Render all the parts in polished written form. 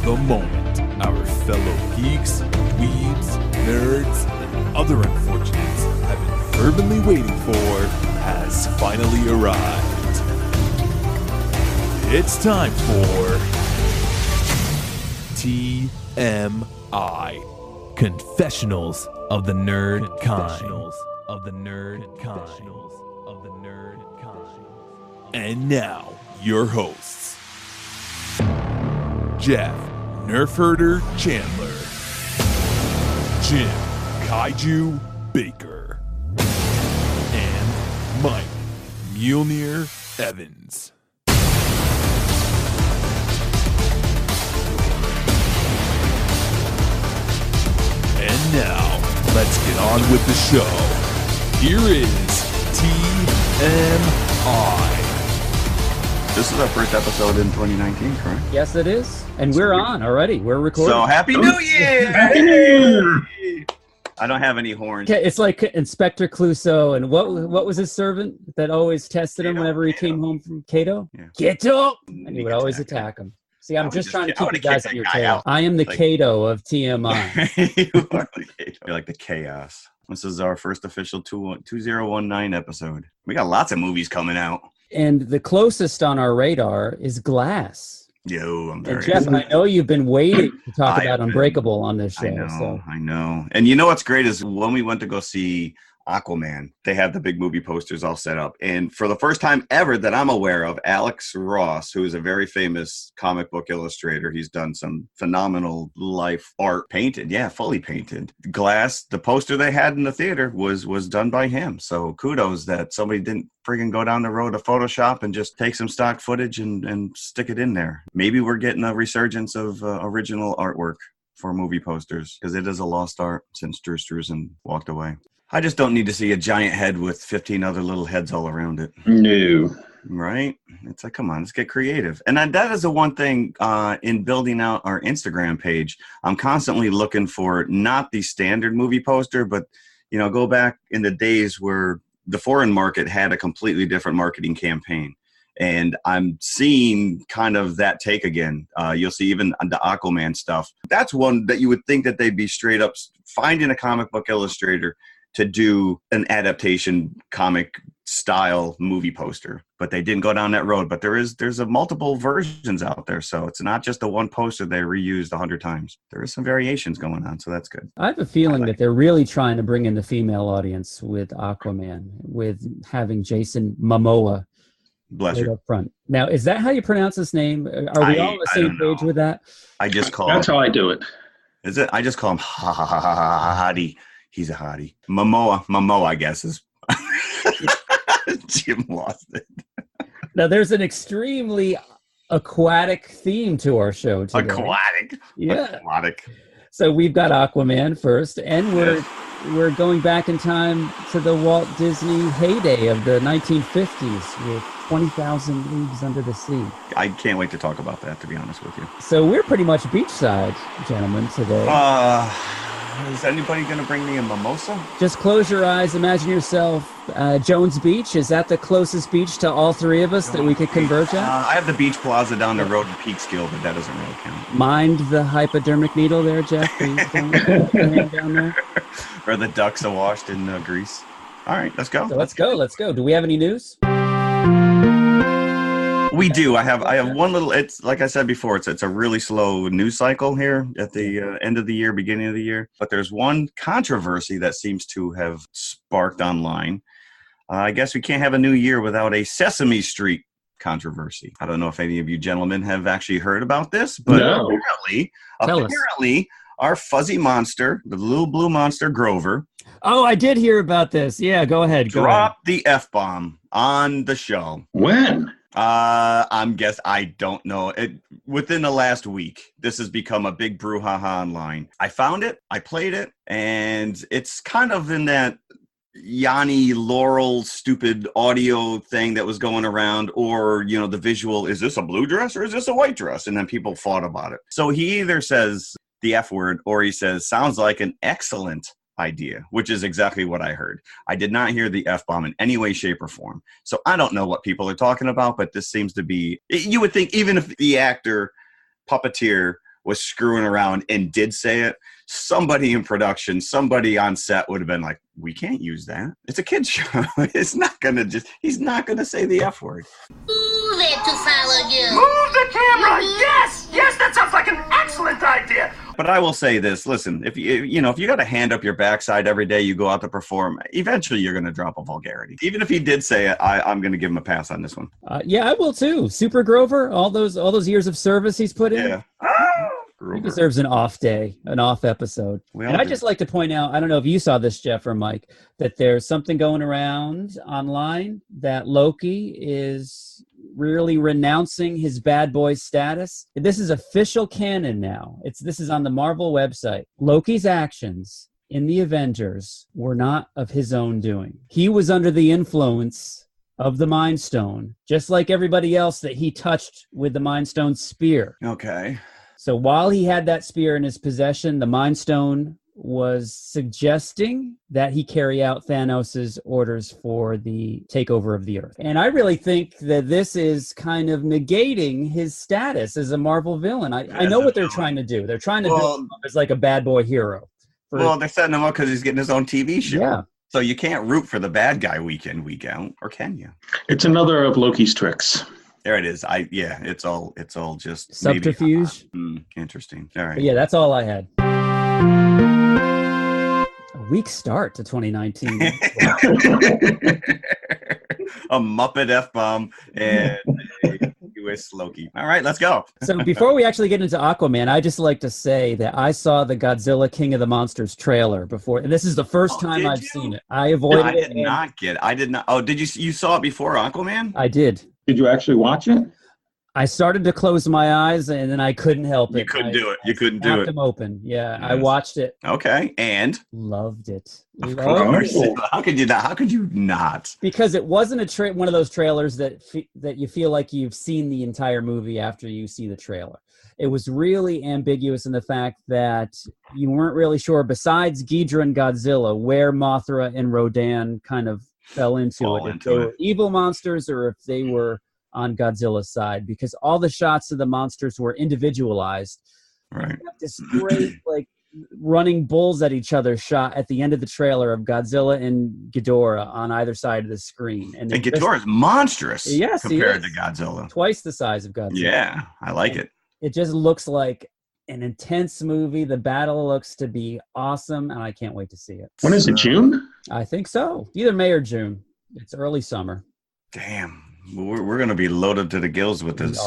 the moment our fellow geeks, weebs, nerds, and other unfortunates have been fervently waiting for has finally arrived. It's time for TMI, Confessionals of the Nerd Kind. And now, your hosts, Jeff Nerf Herder Chandler, Jim Kaiju Baker, and Mike Mjolnir Evans. And now, let's get on with the show. Here is TMI. This is our first episode in 2019, correct? Yes, it is. And we're on already. We're recording. So, Happy New Year! Happy New Year! I don't have any horns. Okay, it's like Inspector Clouseau. And what was his servant that always tested him whenever he came home from Cato? Yeah. Cato! And he would always attack him. See, I'm just trying to keep you guys at your tail. I am the Cato of TMI. You are the Cato. You're like the chaos. This is our first official 2019 episode. We got lots of movies coming out. And the closest on our radar is Glass. Yo, I'm very And Jeff, I know you've been waiting to talk about Unbreakable on this show. I know. And you know what's great is when we went to go see Aquaman, they have the big movie posters all set up. And for the first time ever that I'm aware of, Alex Ross, who is a very famous comic book illustrator, he's done some phenomenal life art painted. Yeah, fully painted. Glass, the poster they had in the theater was done by him. So kudos that somebody didn't friggin' go down the road to Photoshop and just take some stock footage and stick it in there. Maybe we're getting a resurgence of original artwork for movie posters because it is a lost art since Drew Struzan walked away. I just don't need to see a giant head with 15 other little heads all around it. No. Right? It's like, come on, let's get creative. And that is the one thing in building out our Instagram page. I'm constantly looking for not the standard movie poster, but, go back in the days where the foreign market had a completely different marketing campaign. And I'm seeing kind of that take again. You'll see even the Aquaman stuff. That's one that you would think that they'd be straight up finding a comic book illustrator to do an adaptation comic style movie poster, but they didn't go down that road. But there's a multiple versions out there, so it's not just the one poster they reused 100 times. There is some variations going on, so that's good. I have a feeling that they're really trying to bring in the female audience with Aquaman, with having Jason Momoa right up front. Now, is that how you pronounce his name? Are we all on the same page with that? I just call That's how I do it. Is it? I just call him Hottie. He's a hottie. Momoa, I guess is. Jim lost it. Now, there's an extremely aquatic theme to our show today. Aquatic. Yeah. Aquatic. So we've got Aquaman first, and we're going back in time to the Walt Disney heyday of the 1950s with 20,000 Leagues Under the Sea. I can't wait to talk about that, to be honest with you. So we're pretty much beachside, gentlemen, today. Is anybody going to bring me a mimosa? Just close your eyes. Imagine yourself Jones Beach. Is that the closest beach to all three of us that we could converge at? I have the Beach Plaza down the road in Peekskill, but that doesn't really count. Mind the hypodermic needle there, Jeff? Down there? Or the ducks are washed in grease. All right, let's go. So let's go. Do we have any news? We do. I have one little. It's like I said before. It's a really slow news cycle here at the end of the year, beginning of the year. But there's one controversy that seems to have sparked online. I guess we can't have a new year without a Sesame Street controversy. I don't know if any of you gentlemen have actually heard about this, but apparently, our fuzzy monster, the little blue monster Grover. Oh, I did hear about this. Yeah, go ahead. Dropped the F-bomb on the show. When? I don't know. Within the last week, this has become a big brouhaha online. I found it, I played it, and it's kind of in that Yanni Laurel stupid audio thing that was going around, or, the visual, is this a blue dress or is this a white dress? And then people fought about it. So he either says the F word or he says, sounds like an excellent idea, which is exactly what I heard. I did not hear the F-bomb in any way, shape, or form. So I don't know what people are talking about, but this seems to be, you would think even if the actor, puppeteer, was screwing around and did say it, somebody in production, somebody on set would have been like, we can't use that. It's a kid's show. He's not going to say the F word. Move it to follow you. Move the camera. Yes. Yes, that sounds like an excellent idea. But I will say this, listen, if you got to hand up your backside every day you go out to perform, eventually you're going to drop a vulgarity. Even if he did say it, I'm going to give him a pass on this one. Yeah, I will too. Super Grover, all those years of service he's put in. Yeah. He deserves an off day, an off episode. And I'd just like to point out, I don't know if you saw this, Jeff or Mike, that there's something going around online that Loki is really renouncing his bad boy status. This is official canon now. This is on the Marvel website. Loki's actions in the Avengers were not of his own doing. He was under the influence of the Mind Stone, just like everybody else that he touched with the Mind Stone spear. Okay. So while he had that spear in his possession, the Mind Stone was suggesting that he carry out Thanos' orders for the takeover of the Earth. And I really think that this is kind of negating his status as a Marvel villain. I know what they're trying to do. They're trying to build him up as like a bad boy hero. They're setting him up because he's getting his own TV show. Yeah. So you can't root for the bad guy week in, week out, or can you? It's another of Loki's tricks. There it is. It's all just subterfuge. Interesting. All right. But yeah, that's all I had. A weak start to 2019. A Muppet F-bomb and a US Loki. All right, let's go. So before we actually get into Aquaman, I just like to say that I saw the Godzilla King of the Monsters trailer before, and this is the first time I've seen it. I avoided it. I did not. Oh, did you saw it before Aquaman? I did. Did you actually watch it? I started to close my eyes, and then I couldn't help it. You couldn't do it. You couldn't do it. Them open. Yeah, yes. I watched it. Okay, and loved it. Of course. How could you not? How could you not? Because it wasn't one of those trailers that you feel like you've seen the entire movie after you see the trailer. It was really ambiguous in the fact that you weren't really sure, besides Ghidorah and Godzilla, where Mothra and Rodan kind of fell into it. If they were evil monsters or if they were on Godzilla's side, because all the shots of the monsters were individualized. Right. This great, like, running bulls at each other shot at the end of the trailer of Godzilla and Ghidorah on either side of the screen. And Ghidorah is monstrous compared to Godzilla. Twice the size of Godzilla. Yeah, I like it. It just looks like an intense movie. The battle looks to be awesome, and I can't wait to see it. When is it, June? I think so. Either May or June. It's early summer. Damn. We're going to be loaded to the gills with this.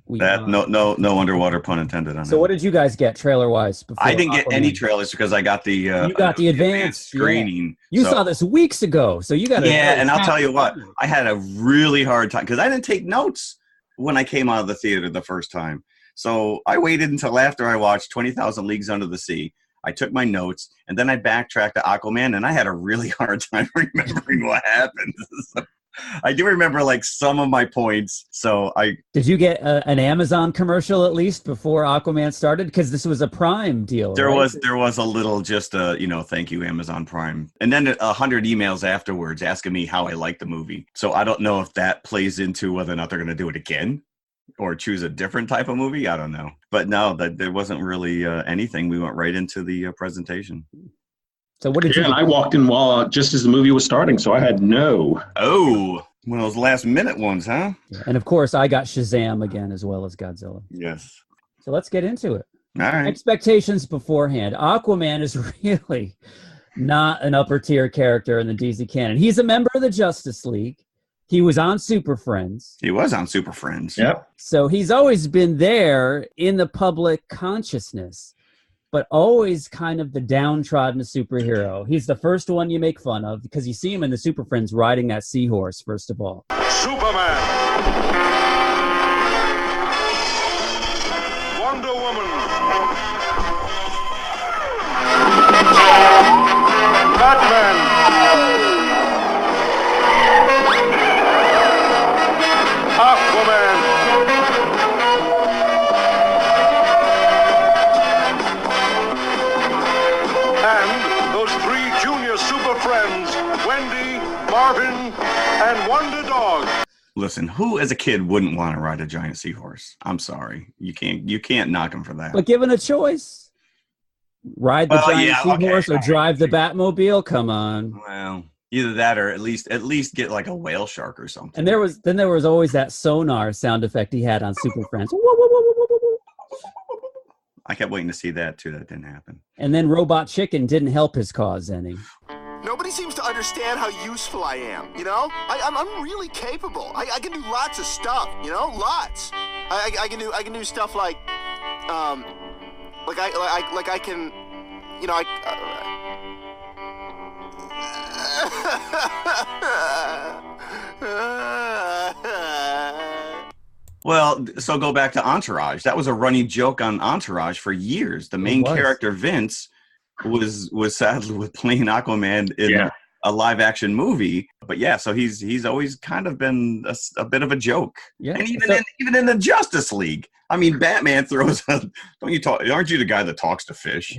We are. No underwater pun intended on that. So what did you guys get trailer-wise? I didn't get any trailers because I got the you got the advanced screening. Yeah. You saw this weeks ago, so you got and I'll tell you what, I had a really hard time because I didn't take notes when I came out of the theater the first time. So I waited until after I watched 20,000 Leagues Under the Sea. I took my notes, and then I backtracked to Aquaman, and I had a really hard time remembering what happened. So I do remember like some of my points. So did you get an Amazon commercial at least before Aquaman started? Because this was a Prime deal. There was a little just thank you Amazon Prime, and then 100 emails afterwards asking me how I liked the movie. So I don't know if that plays into whether or not they're going to do it again or choose a different type of movie. I don't know, but no, there wasn't really anything. We went right into the presentation. So what did you? I walked in just as the movie was starting, so I had one of those last minute ones, huh? Yeah. And of course, I got Shazam again as well as Godzilla. Yes. So let's get into it. All right. Expectations beforehand. Aquaman is really not an upper tier character in the DC canon. He's a member of the Justice League. He was on Super Friends. Yep. So he's always been there in the public consciousness, but always kind of the downtrodden superhero. He's the first one you make fun of because you see him in the Super Friends riding that seahorse, first of all. Superman. Wonder Woman. Batman. Aquaman. And those three junior super friends, Wendy, Marvin, and Wonder Dog. Listen, who as a kid wouldn't want to ride a giant seahorse? I'm sorry. You can't knock him for that. But given a choice, ride the giant seahorse or drive the Batmobile, come on. Well, either that or at least get like a whale shark or something. And there was always that sonar sound effect he had on Super Friends. I kept waiting to see that too. That didn't happen. And then Robot Chicken didn't help his cause any. Nobody seems to understand how useful I am, you know? I'm really capable. I can do lots of stuff, you know? Lots. I can do stuff like I can, you know, Well, so go back to Entourage. That was a running joke on Entourage for years. The main character, Vince, was sadly with playing Aquaman in a live action movie. But yeah, so he's always kind of been a bit of a joke. Yeah. And even in the Justice League. I mean, Batman throws aren't you the guy that talks to fish?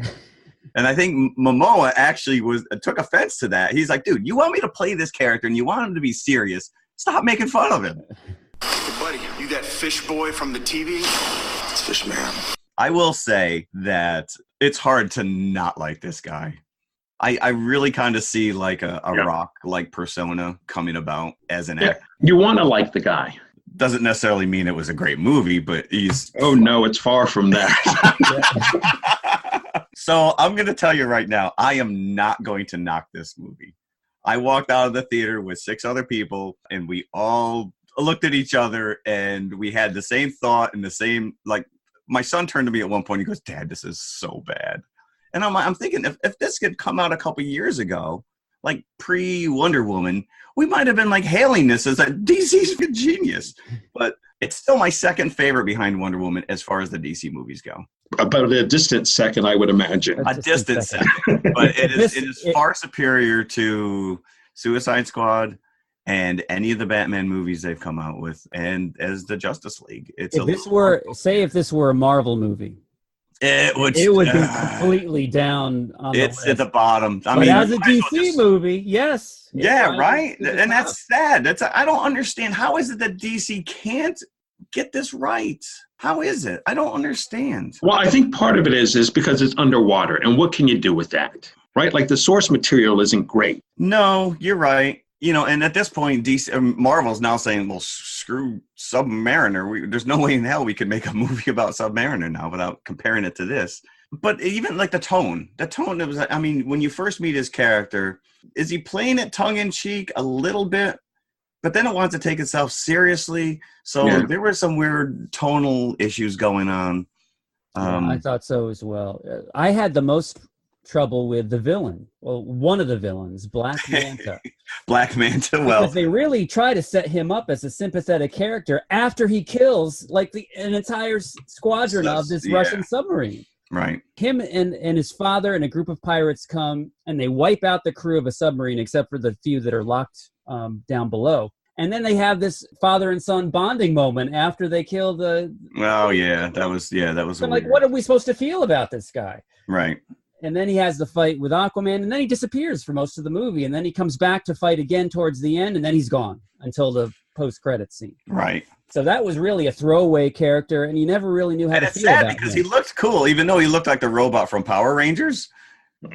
And I think Momoa actually took offense to that. He's like, dude, you want me to play this character and you want him to be serious. Stop making fun of him. Hey, buddy, you that fish boy from the TV? It's Fish Man. I will say that it's hard to not like this guy. I really kind of see like a Rock-like persona coming about as an actor. You want to like the guy. Doesn't necessarily mean it was a great movie, but he's... Oh, no, it's far from that. So I'm going to tell you right now, I am not going to knock this movie. I walked out of the theater with 6 other people, and we all looked at each other, and we had the same thought and the same, like, my son turned to me at one point, he goes, Dad, this is so bad. And I'm thinking, if this had come out a couple years ago, like pre-Wonder Woman, we might have been like hailing this as a DC's genius. But it's still my second favorite behind Wonder Woman as far as the DC movies go. About a distant second, I would imagine. A distant second. But it is far superior to Suicide Squad and any of the Batman movies they've come out with, and as the Justice League. If this were a Marvel movie, it would be completely down on the list. At the bottom. But as a DC movie, yes. Yeah, right? And that's sad. I don't understand. How is it that DC can't get this right? How is it? I don't understand. Well, I think part of it is because it's underwater, and what can you do with that? Right? Like the source material isn't great. No, you're right. You know, and at this point, Marvel's now saying, well, screw Submariner. There's no way in hell we could make a movie about Submariner now without comparing it to this. But even like the tone, it was, I mean, when you first meet his character, is he playing it tongue-in-cheek a little bit? But then it wants to take itself seriously. So there were some weird tonal issues going on. I thought so as well. I had the most trouble with the villain. Well, one of the villains, Black Manta. Black Manta, well. Because they really try to set him up as a sympathetic character after he kills like an entire squadron of this Russian submarine. Right. Him and his father and a group of pirates come and they wipe out the crew of a submarine except for the few that are locked down below. And then they have this father and son bonding moment after they kill the... Oh, yeah. That was I'm like, what are we supposed to feel about this guy? Right. And then he has the fight with Aquaman, and then he disappears for most of the movie. And then he comes back to fight again towards the end, and then he's gone until the post-credits scene. Right. So that was really a throwaway character, and you never really knew how to feel about him. And it's sad because he looked cool, even though he looked like the robot from Power Rangers.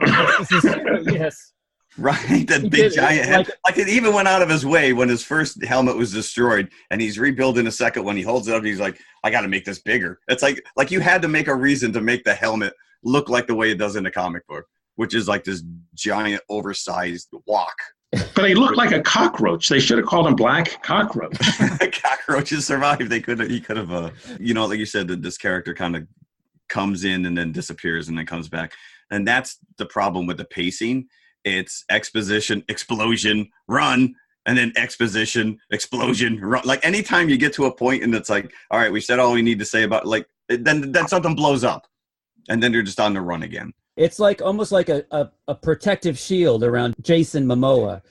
Yes. Right, that big giant head. Like it even went out of his way when his first helmet was destroyed, and he's rebuilding a second one. He holds it up, and he's like, I got to make this bigger. It's like you had to make a reason to make the helmet look like the way it does in the comic book, which is like this giant, oversized wok. But he looked like a cockroach. They should have called him Black Cockroach. Cockroaches survived. He could have, like you said, that this character kind of comes in and then disappears and then comes back. And that's the problem with the pacing. It's exposition, explosion, run, and then exposition, explosion, run. Like anytime you get to a point and it's like, all right, we said all we need to say about, like, then something blows up. And then you're just on the run again. It's like almost like a protective shield around Jason Momoa.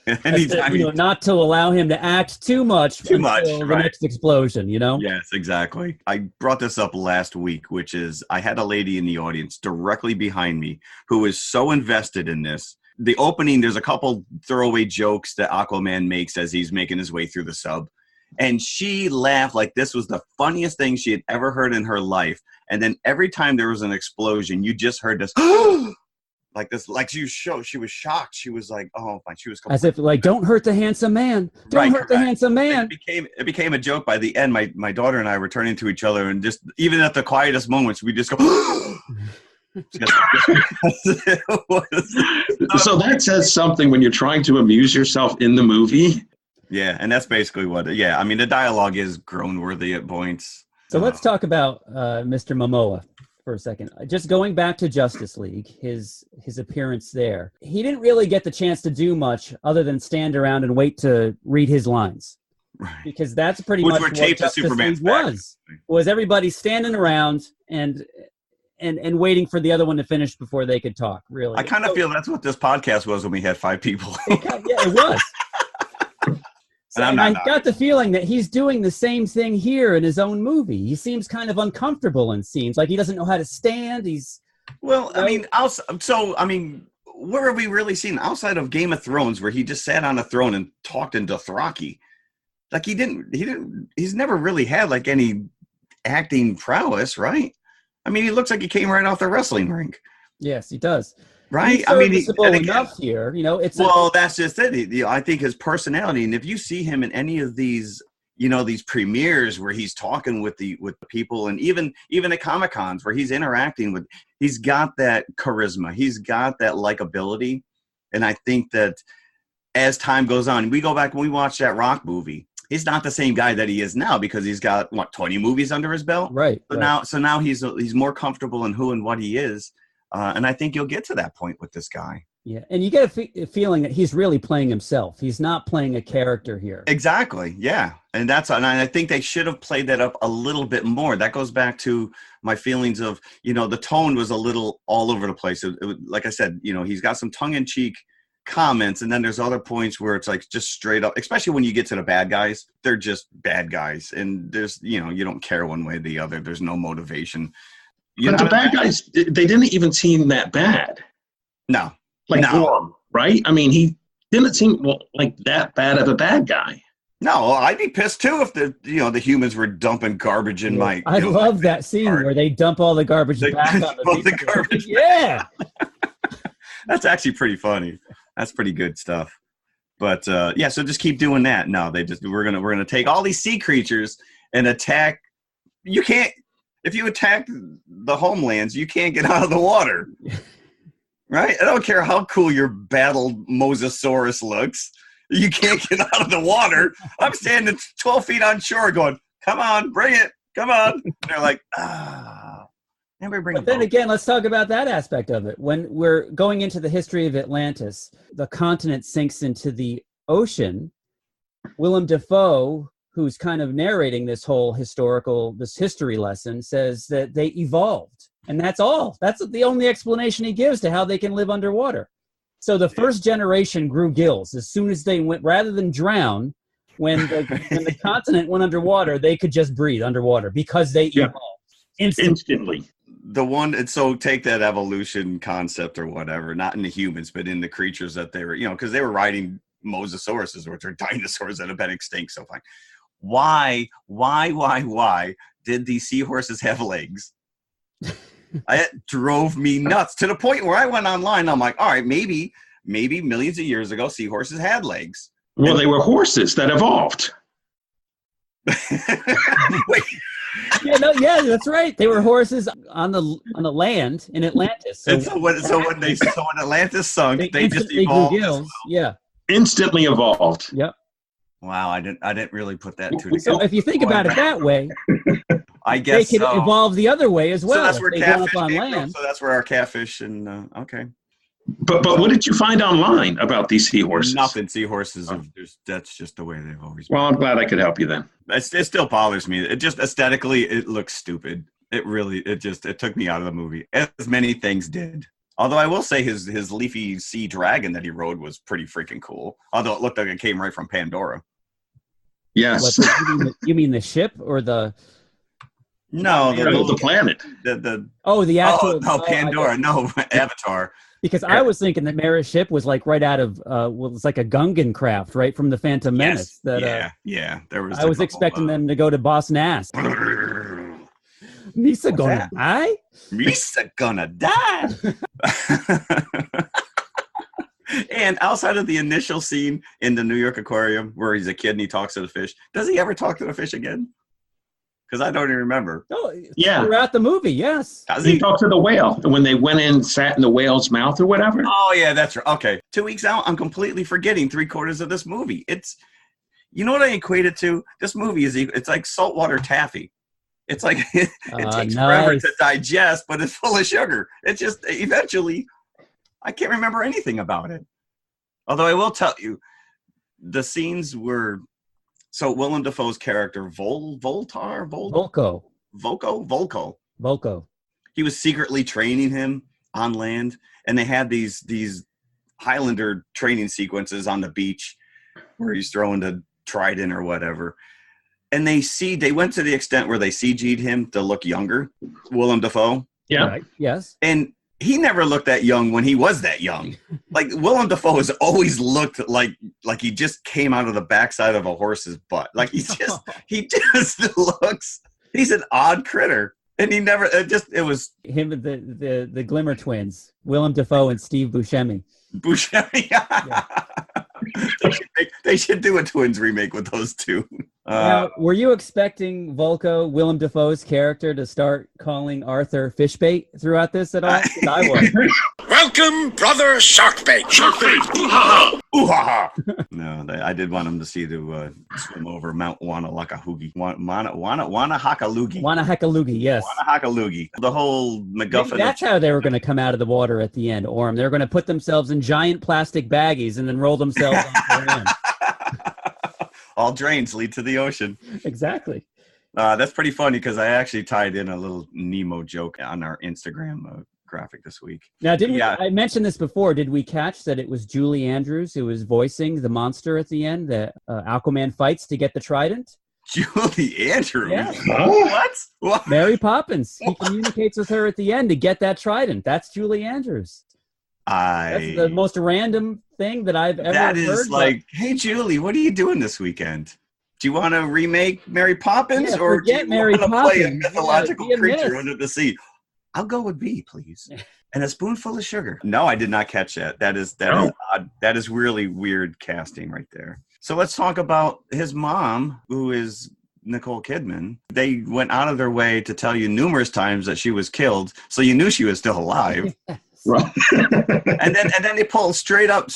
Not to allow him to act too much until the next explosion, Yes, exactly. I brought this up last week, which is I had a lady in the audience directly behind me who is so invested in this. The opening, there's a couple throwaway jokes that Aquaman makes as he's making his way through the sub. And she laughed like this was the funniest thing she had ever heard in her life. And then every time there was an explosion, you just heard this, like this, like she was shocked. She was like, oh, my, she was as if like, don't hurt the handsome man. Don't hurt the handsome man. It became a joke by the end. My daughter and I were turning to each other, and just even at the quietest moments, we just go. So that says something when you're trying to amuse yourself in the movie. Yeah, and that's basically what. Yeah, I mean the dialogue is groan-worthy at points. So let's talk about Mr. Momoa for a second. Just going back to Justice League, his appearance there, he didn't really get the chance to do much other than stand around and wait to read his lines, right? Because that's pretty much what Justice League was everybody standing around and waiting for the other one to finish before they could talk. Really, I kind of feel that's what this podcast was when we had 5 people. Yeah, it was. So, and I got the feeling that he's doing the same thing here in his own movie. He seems kind of uncomfortable in scenes, like he doesn't know how to stand. I mean, where have we really seen outside of Game of Thrones, where he just sat on a throne and talked in Dothraki? Like he's never really had like any acting prowess, right? I mean, he looks like he came right off the wrestling rink. Yes, he does. Right? I mean, enough here, that's just it. I think his personality, and if you see him in any of these, these premieres where he's talking with the people, and even at Comic-Cons where he's interacting with, he's got that charisma, he's got that likability, and I think that as time goes on, we go back when we watch that Rock movie. He's not the same guy that he is now because he's got 20 movies under his belt, right? So now he's more comfortable in who and what he is. And I think you'll get to that point with this guy. Yeah, and you get a feeling that he's really playing himself. He's not playing a character here. Exactly, yeah. And I think they should have played that up a little bit more. That goes back to my feelings of, the tone was a little all over the place. Like I said, he's got some tongue-in-cheek comments, and then there's other points where it's like just straight up, especially when you get to the bad guys. They're just bad guys. And there's, you don't care one way or the other. There's no motivation. But the bad guys, they didn't even seem that bad. No. Gorm, right? I mean, he didn't seem like that bad of a bad guy. No, I'd be pissed too if the humans were dumping garbage in my. I love that scene where they dump all the garbage back on the garbage. Yeah. That's actually pretty funny. That's pretty good stuff. But so just keep doing that. No, we're gonna take all these sea creatures and attack. You can't. If you attack the homelands, you can't get out of the water, right? I don't care how cool your battled Mosasaurus looks. You can't get out of the water. I'm standing 12 feet on shore going, come on, bring it. Come on. And they're like, But then again, let's talk about that aspect of it. When we're going into the history of Atlantis, the continent sinks into the ocean. Willem Dafoe, who's kind of narrating this whole history lesson, says that they evolved. And that's all. That's the only explanation he gives to how they can live underwater. So the first generation grew gills. As soon as they went, rather than drown, when the continent went underwater, they could just breathe underwater because they evolved instantly. So take that evolution concept or whatever, not in the humans, but in the creatures that they were, because they were riding Mosasauruses, which are dinosaurs that have been extinct so far. Why did these seahorses have legs? It drove me nuts to the point where I went online. I'm like, all right, maybe millions of years ago, seahorses had legs. Well, they were horses that evolved. Wait. Yeah, that's right. They were horses on the land in Atlantis. So when Atlantis sunk, they just evolved. Gills. Yeah, instantly evolved. Yep. Wow, I didn't really put that to the. So if you think about it that way, I guess they can evolve the other way as well. So that's where catfish on came land. from. So that's where our catfish and okay. But what did you find online about these seahorses? Nothing. Seahorses that's just the way they've always been. Well, I'm glad I could help you then. It still bothers me. It just aesthetically it looks stupid. It took me out of the movie, as many things did. Although I will say his leafy sea dragon that he rode was pretty freaking cool. Although it looked like it came right from Pandora. Yes. You mean the ship or the? No, The planet. The actual. Pandora. No, Avatar. Because I was thinking that Mara's ship was like right out of it's like a Gungan craft, right from the Phantom Menace. That, yeah. There was. I was expecting them to go to Boss Nass. Misa gonna die? Misa gonna die. And outside of the initial scene in the New York Aquarium where he's a kid and he talks to the fish, does he ever talk to the fish again? Because I don't even remember. Oh, yeah. Throughout the movie, yes. He talked to the whale when they went in and sat in the whale's mouth or whatever. Oh, yeah, that's right. Okay. 2 weeks out, I'm completely forgetting 3/4 of this movie. You know what I equate it to? This movie it's like saltwater taffy. It's like it takes forever to digest, but it's full of sugar. It's just eventually, I can't remember anything about it. Although I will tell you, the scenes were... So Willem Dafoe's character, Volko. He was secretly training him on land, and they had these Highlander training sequences on the beach where he's throwing the trident or whatever. And they went to the extent where they CG'd him to look younger, Willem Dafoe. Yeah. Right. Yes. And he never looked that young when he was that young. Like Willem Dafoe has always looked like he just came out of the backside of a horse's butt. Like he just looks. He's an odd critter, and he never. It was him and the Glimmer twins, Willem Dafoe and Steve Buscemi. Yeah. They should do a twins remake with those two. Now, were you expecting Volko, Willem Dafoe's character, to start calling Arthur Fishbait throughout this at all? I was. Welcome, brother Sharkbait. Sharkbait. Ooh-ha-ha. Ooh-ha-ha. No, I did want him to swim over Mount Wanahakalugi. Wanahakalugi, yes. Wanahakalugi. The whole MacGuffin. That's how they were going to come out of the water at the end, Orm. They're going to put themselves in giant plastic baggies and then roll themselves onto the end. All drains lead to the ocean. Exactly. That's pretty funny because I actually tied in a little Nemo joke on our Instagram graphic this week. Now, I mentioned this before. Did we catch that it was Julie Andrews who was voicing the monster at the end that Aquaman fights to get the trident? Julie Andrews? Yeah. What? Mary Poppins. He communicates with her at the end to get that trident. That's Julie Andrews. That's the most random thing that I've ever heard. That is like, hey, Julie, what are you doing this weekend? Do you want to remake Mary Poppins, or do you want to play a mythological creature under the sea? I'll go with B, please. And a spoonful of sugar. No, I did not catch that. That is odd. That is really weird casting right there. So let's talk about his mom, who is Nicole Kidman. They went out of their way to tell you numerous times that she was killed, so you knew she was still alive. Right. and then they pull straight up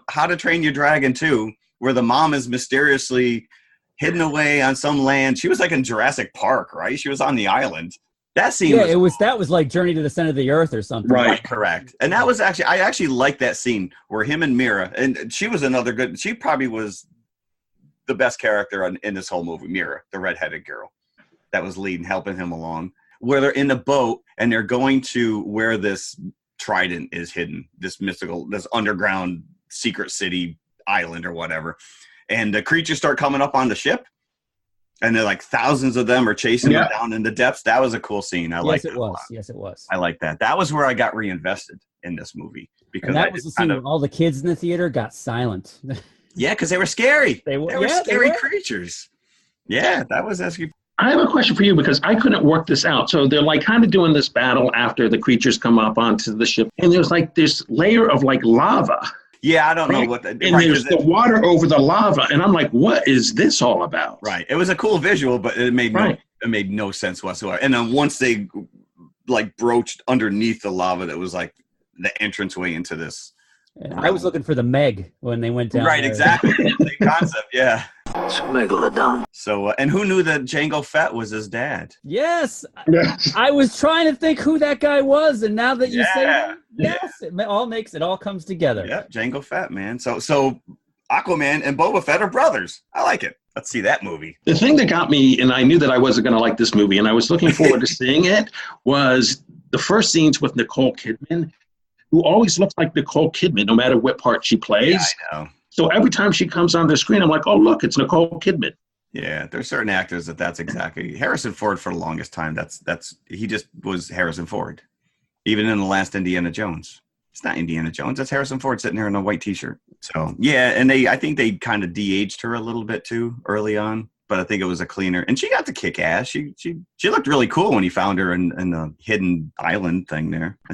How to Train Your Dragon 2, where the mom is mysteriously hidden away on some land. She was like in Jurassic Park, right? She was on the island. That scene that was like Journey to the Center of the Earth or something. Right, correct. And that was I actually liked that scene where him and Mira, and she was she probably was the best character in this whole movie, Mira, the redheaded girl that was helping him along, where they're in the boat and they're going to where this trident is hidden, this underground secret city island or whatever, and the creatures start coming up on the ship, and they're like thousands of them are chasing them down in the depths. That was a cool scene. Yes, it was. I like that. That was where I got reinvested in this movie, because that was the scene where all the kids in the theater got silent. Yeah, because they were scary. They were scary creatures. Yeah, that was actually. I have a question for you, because I couldn't work this out. So they're like kind of doing this battle after the creatures come up onto the ship, and there's like this layer of like lava. Yeah, I don't know what. And there's the water over the lava, and I'm like, what is this all about? Right. It was a cool visual, but it made no sense whatsoever. And then once they like broached underneath the lava, that was like the entranceway into this. I was looking for the Meg when they went down. Right, there. Exactly. The concept, yeah. It's Megalodon. So, and who knew that Jango Fett was his dad? Yes. I was trying to think who that guy was, and now that you say that, yes, it all comes together. Yeah, Jango Fett, man. So Aquaman and Boba Fett are brothers. I like it. Let's see that movie. The thing that got me, and I knew that I wasn't going to like this movie, and I was looking forward to seeing it, was the first scenes with Nicole Kidman, who always looks like Nicole Kidman, no matter what part she plays. Yeah, I know. So every time she comes on the screen, I'm like, oh, look, it's Nicole Kidman. Yeah, there's certain actors that's exactly Harrison Ford for the longest time. He just was Harrison Ford. Even in the last Indiana Jones. It's not Indiana Jones. That's Harrison Ford sitting there in a white t-shirt. So yeah, and I think they kind of de-aged her a little bit too early on, but I think it was a cleaner. And she got to kick ass. She looked really cool when he found her in the hidden island thing there. I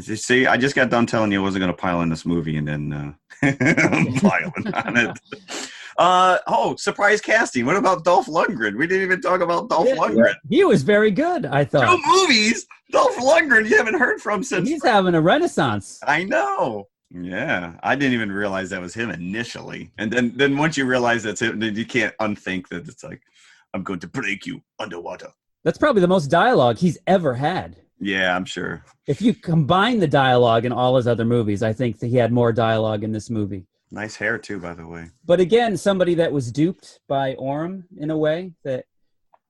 just got done telling you I wasn't going to pile in this movie, and then I'm piling on it. Surprise casting. What about Dolph Lundgren? We didn't even talk about Dolph Lundgren. He was very good, I thought. 2 movies. Dolph Lundgren, you haven't heard from since. He's having a renaissance. I know. Yeah, I didn't even realize that was him initially, and then once you realize that's him, then you can't unthink that it's like, I'm going to break you underwater. That's probably the most dialogue he's ever had. Yeah, I'm sure. If you combine the dialogue in all his other movies, I think that he had more dialogue in this movie. Nice hair too, by the way. But again, somebody that was duped by Orm in a way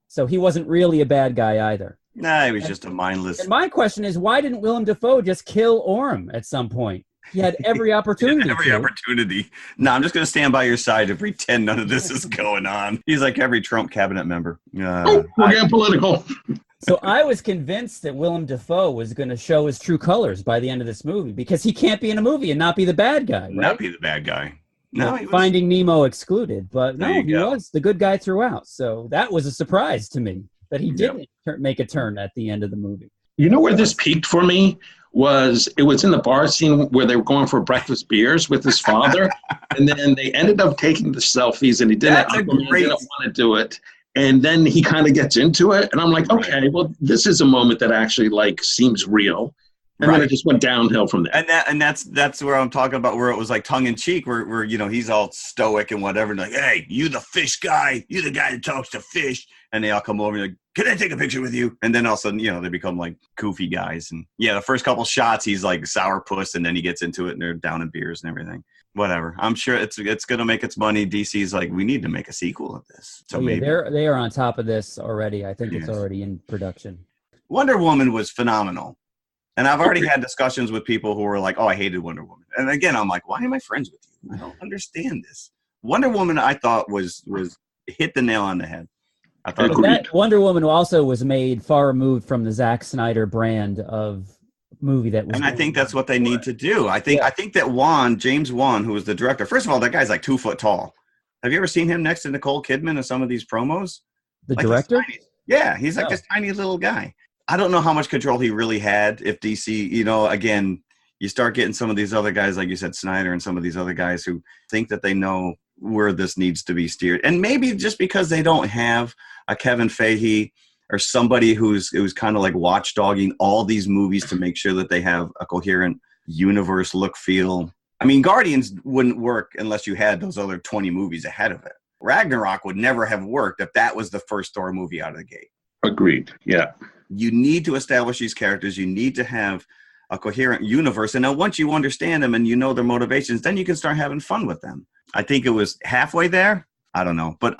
so he wasn't really a bad guy either. Nah, he was just a mindless. And my question is, why didn't Willem Dafoe just kill Orm at some point? He had every opportunity. Opportunity. No, I'm just going to stand by your side and pretend none of this is going on. He's like every Trump cabinet member. We're getting political. So I was convinced that Willem Dafoe was going to show his true colors by the end of this movie, because he can't be in a movie and not be the bad guy. Right? Not be the bad guy. No, Finding Nemo excluded, but no, he was the good guy throughout. So that was a surprise to me that he didn't make a turn at the end of the movie. You know where this peaked for me? It was in the bar scene where they were going for breakfast beers with his father, and then they ended up taking the selfies, and he didn't want to do it. And then he kind of gets into it, and I'm like, okay, well, this is a moment that actually seems real. And then it just went downhill from there. And that's where I'm talking about, where it was like tongue in cheek, where he's all stoic and whatever, and like, hey, you the fish guy, you the guy that talks to fish, and they all come over and like, can I take a picture with you? And then all of a sudden, they become like goofy guys. And the first couple shots, he's like sourpuss, and then he gets into it, and they're down in beers and everything. Whatever. I'm sure it's going to make its money. DC's like, we need to make a sequel of this. So maybe they are on top of this already. I think it's already in production. Wonder Woman was phenomenal. And I've already had discussions with people who were like, oh, I hated Wonder Woman. And again, I'm like, why am I friends with you? I don't understand this. Wonder Woman, I thought was hit the nail on the head. I thought that Wonder Woman also was made far removed from the Zack Snyder brand of movie that was. And I think that's what they need to do. I think that James Wan, who was the director, first of all, that guy's like 2 foot tall. Have you ever seen him next to Nicole Kidman in some of these promos? The director? He's like this tiny little guy. I don't know how much control he really had. If DC, again, you start getting some of these other guys, like you said, Snyder, and some of these other guys who think that they know where this needs to be steered. And maybe just because they don't have a Kevin Feige or somebody who's kind of like watchdogging all these movies to make sure that they have a coherent universe look, feel. I mean, Guardians wouldn't work unless you had those other 20 movies ahead of it. Ragnarok would never have worked if that was the first Thor movie out of the gate. Agreed. Yeah. You need to establish these characters. You need to have a coherent universe. And then once you understand them and you know their motivations, then you can start having fun with them. I think it was halfway there. I don't know. But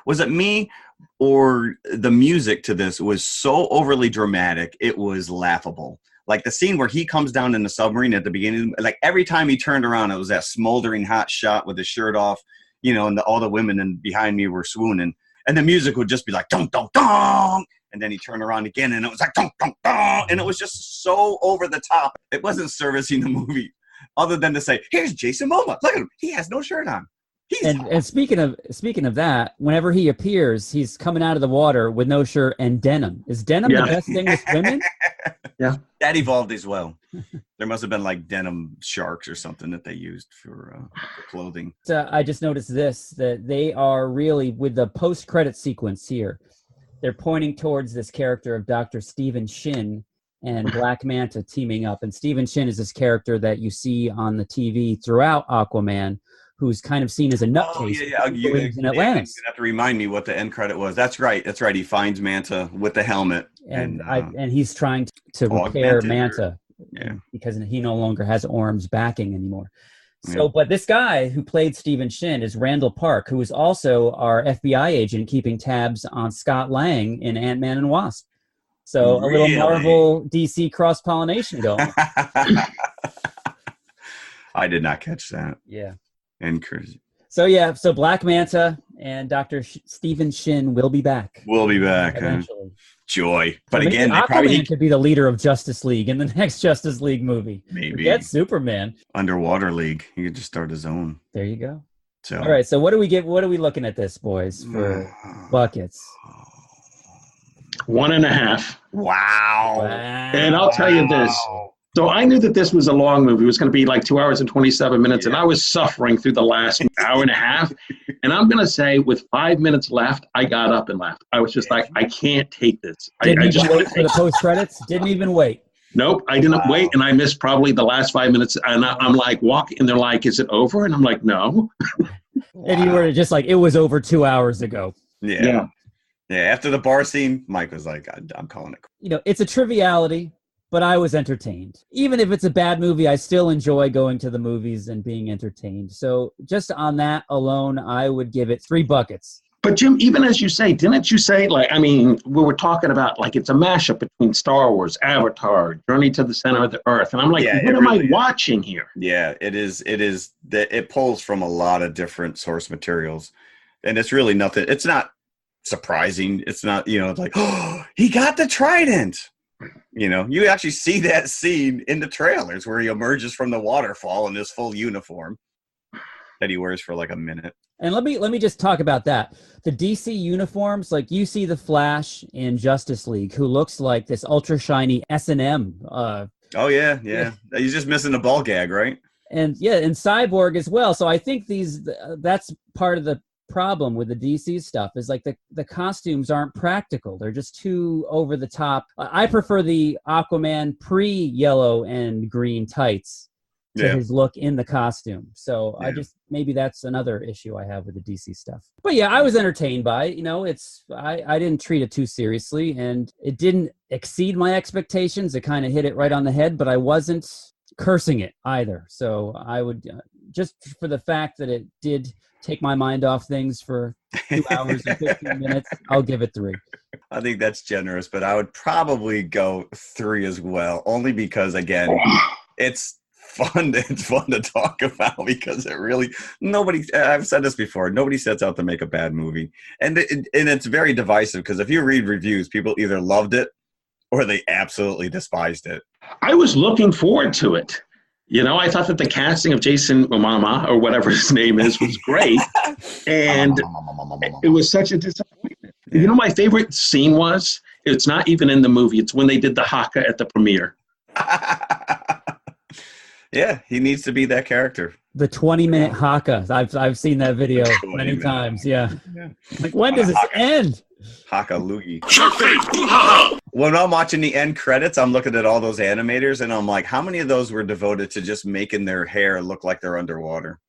was it me or the music to this was so overly dramatic, it was laughable. Like the scene where he comes down in the submarine at the beginning, like every time he turned around, it was that smoldering hot shot with his shirt off, and all the women behind me were swooning. And the music would just be like, dong, dong, dong. And then he turned around again, and it was like, dong, dong, dong. And it was just so over the top. It wasn't servicing the movie other than to say, here's Jason Momoa. Look at him. He has no shirt on. And speaking of that, whenever he appears, he's coming out of the water with no shirt and denim. Is denim the best thing with women? Yeah. That evolved as well. There must have been like denim sharks or something that they used for clothing. So I just noticed that they are really, with the post-credit sequence here, they're pointing towards this character of Dr. Stephen Shin and Black Manta teaming up. And Stephen Shin is this character that you see on the TV throughout Aquaman, who's kind of seen as a nutcase. You in Atlantis. have to remind me what the end credit was. That's right. He finds Manta with the helmet. And he's trying to repair Manta because he no longer has Orm's backing anymore. So, but this guy who played Stephen Shin is Randall Park, who is also our FBI agent keeping tabs on Scott Lang in Ant-Man and Wasp. So a little Marvel DC cross-pollination going. I did not catch that. Yeah. And crazy. So Black Manta and Dr. Stephen Shin will be back. We'll be back eventually. Joy. But so again, Aquaman could be the leader of Justice League in the next Justice League movie. Maybe. Forget Superman. Underwater League. He could just start his own. There you go. So all right. So what are we looking at this, boys, for buckets? 1.5. Wow. And I'll tell you this. So I knew that this was a long movie. It was going to be like 2 hours and 27 minutes, and I was suffering through the last hour and a half. And I'm going to say, with 5 minutes left, I got up and left. I was just like, I can't take this. Didn't even wait for the post credits. Didn't even wait. Nope, I didn't wait, and I missed probably the last 5 minutes. And I'm like walking, and they're like, "Is it over?" And I'm like, "No." And you were just like, "It was over 2 hours ago." Yeah. After the bar scene, Mike was like, "I'm calling it." It's a triviality. But I was entertained. Even if it's a bad movie, I still enjoy going to the movies and being entertained. So just on that alone, I would give it 3 buckets. But Jim, even as you say, didn't you say, we were talking about, it's a mashup between Star Wars, Avatar, Journey to the Center of the Earth. And I'm like, what am I watching here? Yeah, it is. It pulls from a lot of different source materials. And it's really nothing. It's not surprising. It's not, it's like, oh, he got the trident. You actually see that scene in the trailers where he emerges from the waterfall in his full uniform that he wears for like a minute. And let me just talk about that. The DC uniforms, like you see the Flash in Justice League, who looks like this ultra shiny S&M. Oh yeah. He's just missing the ball gag, right? And and Cyborg as well. So I think that's part of the problem with the DC stuff is like the costumes aren't practical. They're just too over the top. I prefer the Aquaman pre-yellow and green tights to his look in the costume. So maybe that's another issue I have with the DC stuff. But I was entertained by it. I didn't treat it too seriously, and it didn't exceed my expectations. It kind of hit it right on the head, but I wasn't cursing it either. So I would just for the fact that it did take my mind off things for 2 hours and 15 minutes, I'll give it 3. I think that's generous, but I would probably go 3 as well, only because, again, it's fun. It's fun to talk about because it really I've said this before. Nobody sets out to make a bad movie, and it's very divisive because if you read reviews, people either loved it or they absolutely despised it. I was looking forward to it. I thought that the casting of Jason Momoa, or whatever his name is, was great. And it was such a disappointment. Yeah. My favorite scene was, it's not even in the movie. It's when they did the haka at the premiere. Yeah, he needs to be that character. The 20-minute haka. I've seen that video many times. Yeah. Like, when does this end? Haka Loogie. When I'm watching the end credits, I'm looking at all those animators, and I'm like, how many of those were devoted to just making their hair look like they're underwater,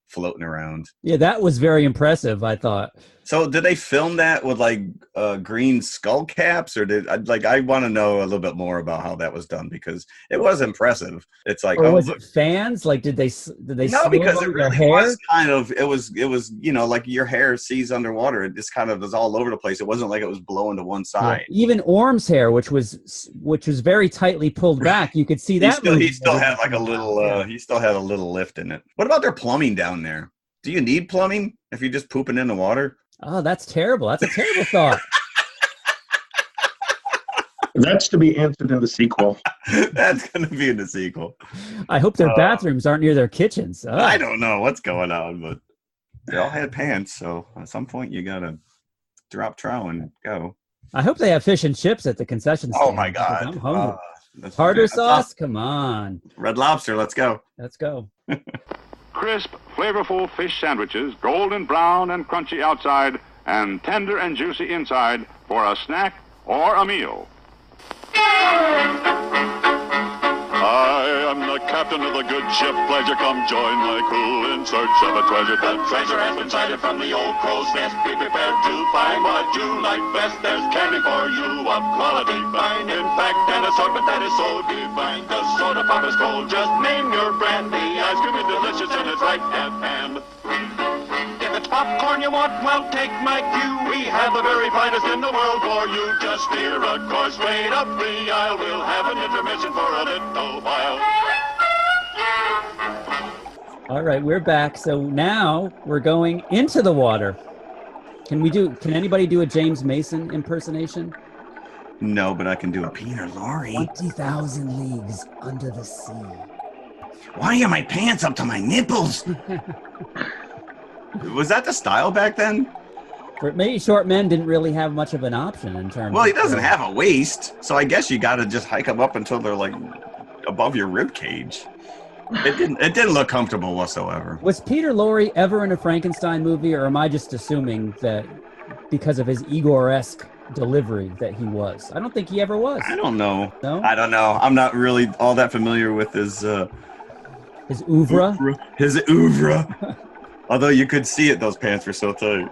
floating around? Yeah, that was very impressive, I thought. So did they film that with green skull caps, or I want to know a little bit more about how that was done, because it was impressive. It's like, or was it fans? Like, did they no, because it really was kind of, it was like your hair sees underwater. It just kind of was all over the place. It wasn't like it was blowing to one side. Yeah. Even Orm's hair, which was very tightly pulled back, you could see that. He still had like a little. He still had a little lift in it. What about their plumbing down there? Do you need plumbing if you're just pooping in the water? Oh, that's terrible. That's a terrible thought. That's to be answered in the sequel. That's going to be in the sequel. I hope their bathrooms aren't near their kitchens. Oh. I don't know what's going on, but they all had pants, so at some point you got to drop trow and go. I hope they have fish and chips at the concession stand. Oh, my God. I'm hungry. Tartar sauce? Come on. Red Lobster, let's go. Let's go. Crisp, flavorful fish sandwiches, golden brown and crunchy outside, and tender and juicy inside for a snack or a meal. I am the captain of the good ship Pleasure. Come join my crew in search of a treasure. The treasure has been sighted from the old crow's nest. Be prepared to find what you like best. There's candy for you of quality fine. In fact, an assortment that is so divine. The soda pop is cold, just name your brand. The ice cream is delicious and it's right at hand. If it's popcorn you want, well, take my cue. We have the very finest in the world for you. Just steer a course straight up the aisle. We'll have an intermission for a little while. All right, we're back. So now we're going into the water. Can anybody do a James Mason impersonation? No, but I can do a Peter Lorre. 20,000 leagues under the sea. Why are my pants up to my nipples? Was that the style back then? For maybe short men didn't really have much of an option in terms. Well, he doesn't have a waist, so I guess you got to just hike them up until they're like above your rib cage. It didn't look comfortable whatsoever. Was Peter Lorre ever in a Frankenstein movie, or am I just assuming that because of his Igor-esque delivery that he was? I don't think he ever was. I don't know. No? I don't know. I'm not really all that familiar with his oeuvre. His oeuvre. Although you could see it, those pants were so tight.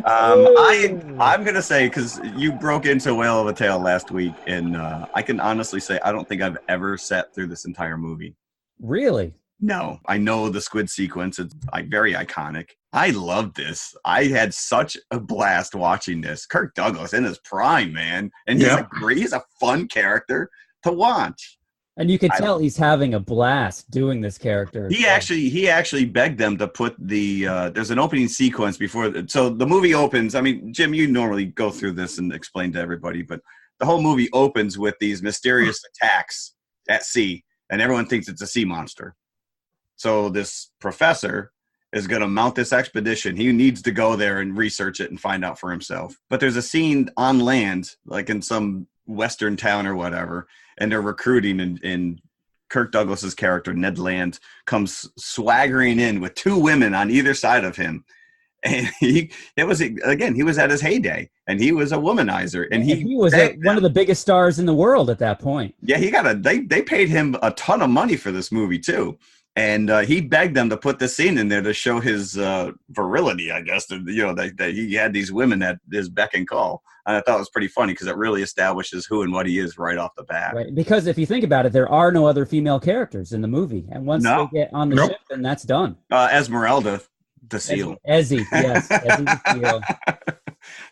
I'm gonna say, because you broke into Whale of a Tale last week, and I can honestly say I don't think I've ever sat through this entire movie. Really? No. I know the squid sequence. It's very iconic. I loved this. I had such a blast watching this. Kirk Douglas in his prime, man. And he's a fun character to watch. And you could tell he's having a blast doing this character. He actually begged them to put the there's an opening sequence before. So the movie opens. I mean, Jim, you normally go through this and explain to everybody, but the whole movie opens with these mysterious attacks at sea. And everyone thinks it's a sea monster. So this professor is going to mount this expedition. He needs to go there and research it and find out for himself. But there's a scene on land, like in some western town or whatever, and they're recruiting, and Kirk Douglas's character, Ned Land, comes swaggering in with two women on either side of him. And he was at his heyday, and he was a womanizer, and he was one of the biggest stars in the world at that point. Yeah, they paid him a ton of money for this movie too, and he begged them to put this scene in there to show his virility, I guess. That he had these women at his beck and call, and I thought it was pretty funny because it really establishes who and what he is right off the bat. Right, because if you think about it, there are no other female characters in the movie, and once they get on the ship, then that's done. Esmeralda. The seal. Ezzy, yes. Ezzy the seal.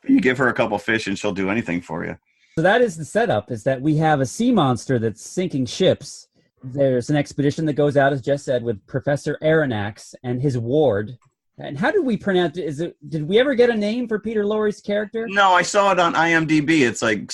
You give her a couple fish and she'll do anything for you. So that is the setup, is that we have a sea monster that's sinking ships. There's an expedition that goes out, as Jess said, with Professor Aronnax and his ward. And how did we pronounce it? Did we ever get a name for Peter Lorre's character? No, I saw it on IMDb. It's like...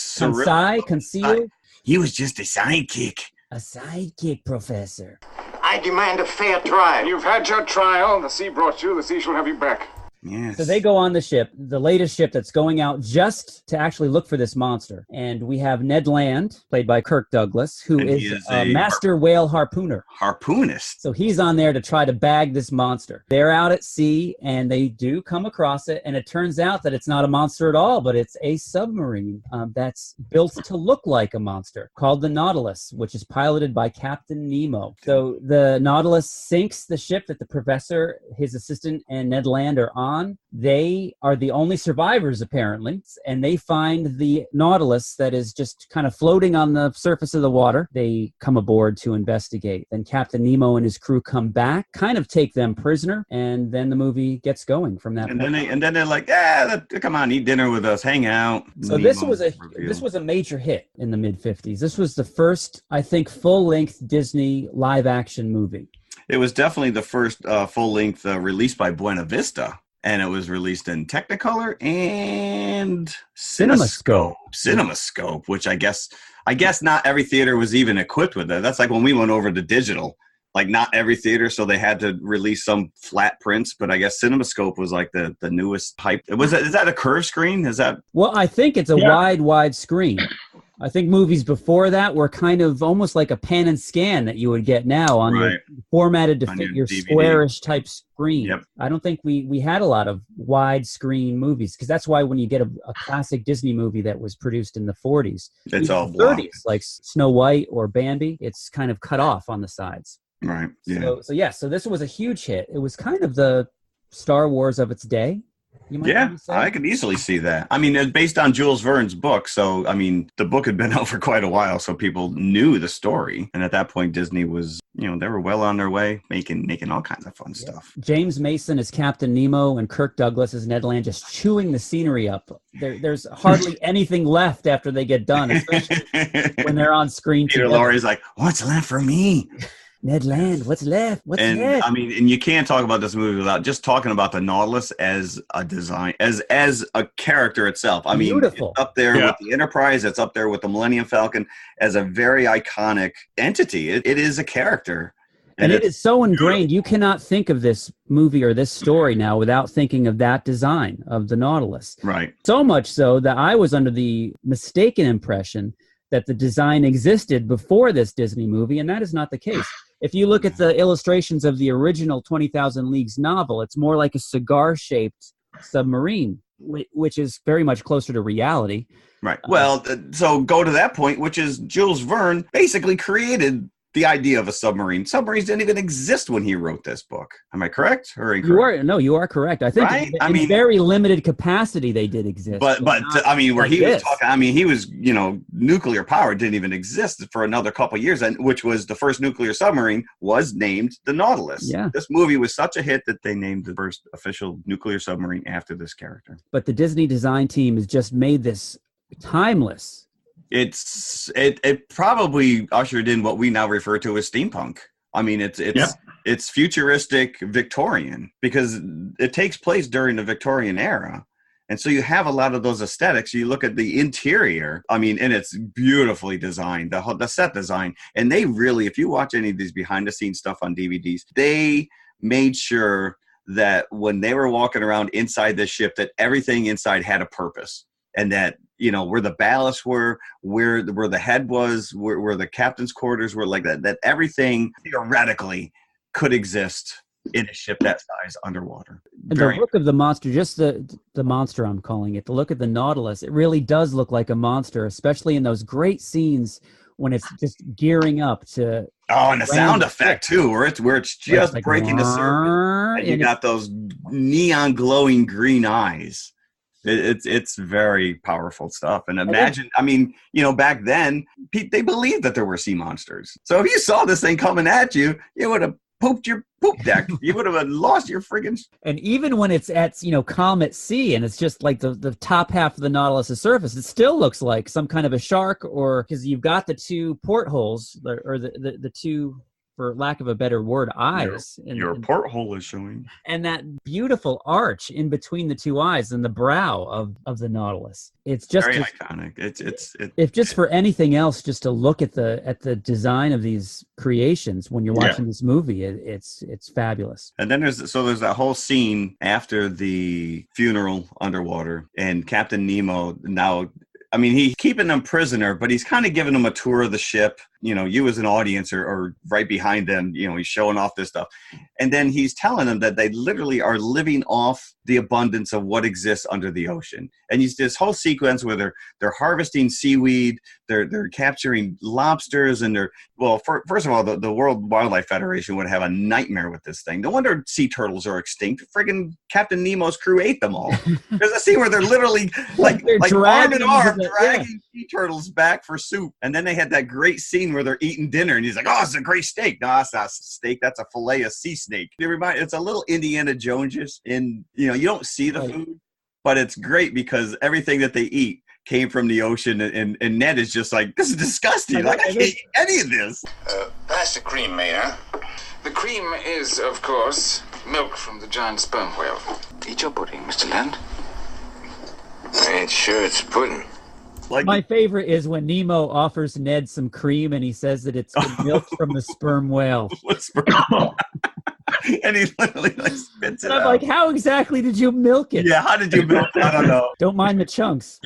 Conceal? He was just a sidekick. A sidekick, Professor. I demand a fair trial. You've had your trial. The sea brought you. The sea shall have you back. Yes. So they go on the ship, the latest ship that's going out just to actually look for this monster. And we have Ned Land, played by Kirk Douglas, who is a master whale harpooner. Harpoonist. So he's on there to try to bag this monster. They're out at sea, and they do come across it, and it turns out that it's not a monster at all, but it's a submarine that's built to look like a monster, called the Nautilus, which is piloted by Captain Nemo. So the Nautilus sinks the ship that the professor, his assistant, and Ned Land are on. They are the only survivors, apparently, and they find the Nautilus that is just kind of floating on the surface of the water. They come aboard to investigate. Then Captain Nemo and his crew come back, kind of take them prisoner, and then the movie gets going from that point. And then they're like, come on, eat dinner with us, hang out. So this was a major hit in the mid-'50s. This was the first, I think, full-length Disney live-action movie. It was definitely the first full-length released by Buena Vista. And it was released in Technicolor and CinemaScope. CinemaScope, which I guess not every theater was even equipped with that. That's like when we went over to digital. Like not every theater, so they had to release some flat prints. But I guess CinemaScope was like the newest hype. Is that a curved screen? Is that? Well, I think it's a wide screen. I think movies before that were kind of almost like a pan and scan that you would get now on your formatted to fit your squarish type screen. Yep. I don't think we had a lot of wide screen movies, because that's why when you get a classic Disney movie that was produced in the 40s, it's all 30s, like Snow White or Bambi, it's kind of cut off on the sides. Right. Yeah. So this was a huge hit. It was kind of the Star Wars of its day. I could easily see that. I mean, it's based on Jules Verne's book. So, I mean, the book had been out for quite a while, so people knew the story. And at that point, Disney was, they were well on their way, making all kinds of fun stuff. James Mason is Captain Nemo, and Kirk Douglas is Ned Land, just chewing the scenery up. There's hardly anything left after they get done, especially when they're on screen Peter together. Lorre's like, what's left for me? Ned Land, what's left? What's left? I mean, and you can't talk about this movie without just talking about the Nautilus as a design, as a character itself. I mean, it's up there with the Enterprise. It's up there with the Millennium Falcon as a very iconic entity. It is a character. And it is so ingrained. You cannot think of this movie or this story now without thinking of that design of the Nautilus. Right. So much so that I was under the mistaken impression that the design existed before this Disney movie, and that is not the case. If you look at the illustrations of the original 20,000 Leagues novel, it's more like a cigar-shaped submarine, which is very much closer to reality. Right. Well, so go to that point, which is Jules Verne basically created the idea of a submarine. Submarines didn't even exist when he wrote this book. Am I correct or incorrect? You are correct. I think in very limited capacity they did exist. But I mean, where he was talking, I mean, he was, nuclear power didn't even exist for another couple of years, and which was the first nuclear submarine was named the Nautilus. Yeah. This movie was such a hit that they named the first official nuclear submarine after this character. But the Disney design team has just made this timeless. It probably ushered in what we now refer to as steampunk. I mean, it's futuristic Victorian because it takes place during the Victorian era. And so you have a lot of those aesthetics. You look at the interior, I mean, and it's beautifully designed, the set design. And they really, if you watch any of these behind the scenes stuff on DVDs, they made sure that when they were walking around inside this ship, that everything inside had a purpose. And that, where the ballast were, where the head was, where the captain's quarters were, like that everything theoretically could exist in a ship that size underwater. And the look of the monster, just the monster I'm calling it, the look of the Nautilus, it really does look like a monster, especially in those great scenes when it's just gearing up to... Oh, and the sound effect too, where it's just like, breaking the surface. And you got those neon glowing green eyes. It's very powerful stuff. And imagine, I mean, back then, they believed that there were sea monsters. So if you saw this thing coming at you, you would have pooped your poop deck. You would have lost your friggin'... And even when it's at, calm at sea and it's just like the top half of the Nautilus's surface, it still looks like some kind of a shark, or because you've got the two portholes, or the two, for lack of a better word, eyes. Your porthole is showing. And that beautiful arch in between the two eyes and the brow of the Nautilus. It's just very iconic. If just for anything else, just to look at the design of these creations when you're watching this movie, it's fabulous. And then there's that whole scene after the funeral underwater, and Captain Nemo now... I mean, he's keeping them prisoner, but he's kind of giving them a tour of the ship. You as an audience or right behind them, he's showing off this stuff. And then he's telling them that they literally are living off the abundance of what exists under the ocean. And he's this whole sequence where they're harvesting seaweed, they're capturing lobsters, and first of all, the World Wildlife Federation would have a nightmare with this thing. No wonder sea turtles are extinct. Friggin' Captain Nemo's crew ate them all. There's a scene where they're literally like arm in arm dragging sea turtles back for soup. And then they had that great scene where they're eating dinner, and he's like, "Oh, it's a great steak." No, it's not a steak. That's a fillet of sea snake. It's a little Indiana Jones-ish, and you don't see the food, but it's great because everything that they eat came from the ocean, and Ned is just like, "This is disgusting. I can't eat any of this." Pass the cream, Mayor. The cream is, of course, milk from the giant sperm whale. Eat your pudding, Mr. Land. I ain't sure it's pudding. My favorite is when Nemo offers Ned some cream and he says that it's milk from the sperm whale. And he literally spits it out. I'm like, how exactly did you milk it? Yeah, how did you milk it? I don't know. Don't mind the chunks.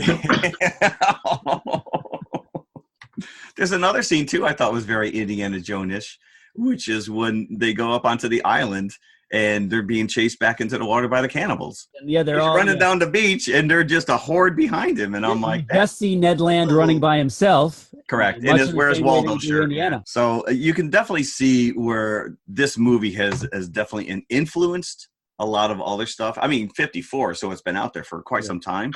There's another scene, too, I thought was very Indiana Jones-ish, which is when they go up onto the island and they're being chased back into the water by the cannibals. Yeah, they're all running down the beach, and they're just a horde behind him. And I'm like, you just see Ned Land running by himself. Correct. And where's Waldo shirt? So you can definitely see where this movie has definitely influenced a lot of other stuff. I mean, 54, so it's been out there for quite some time.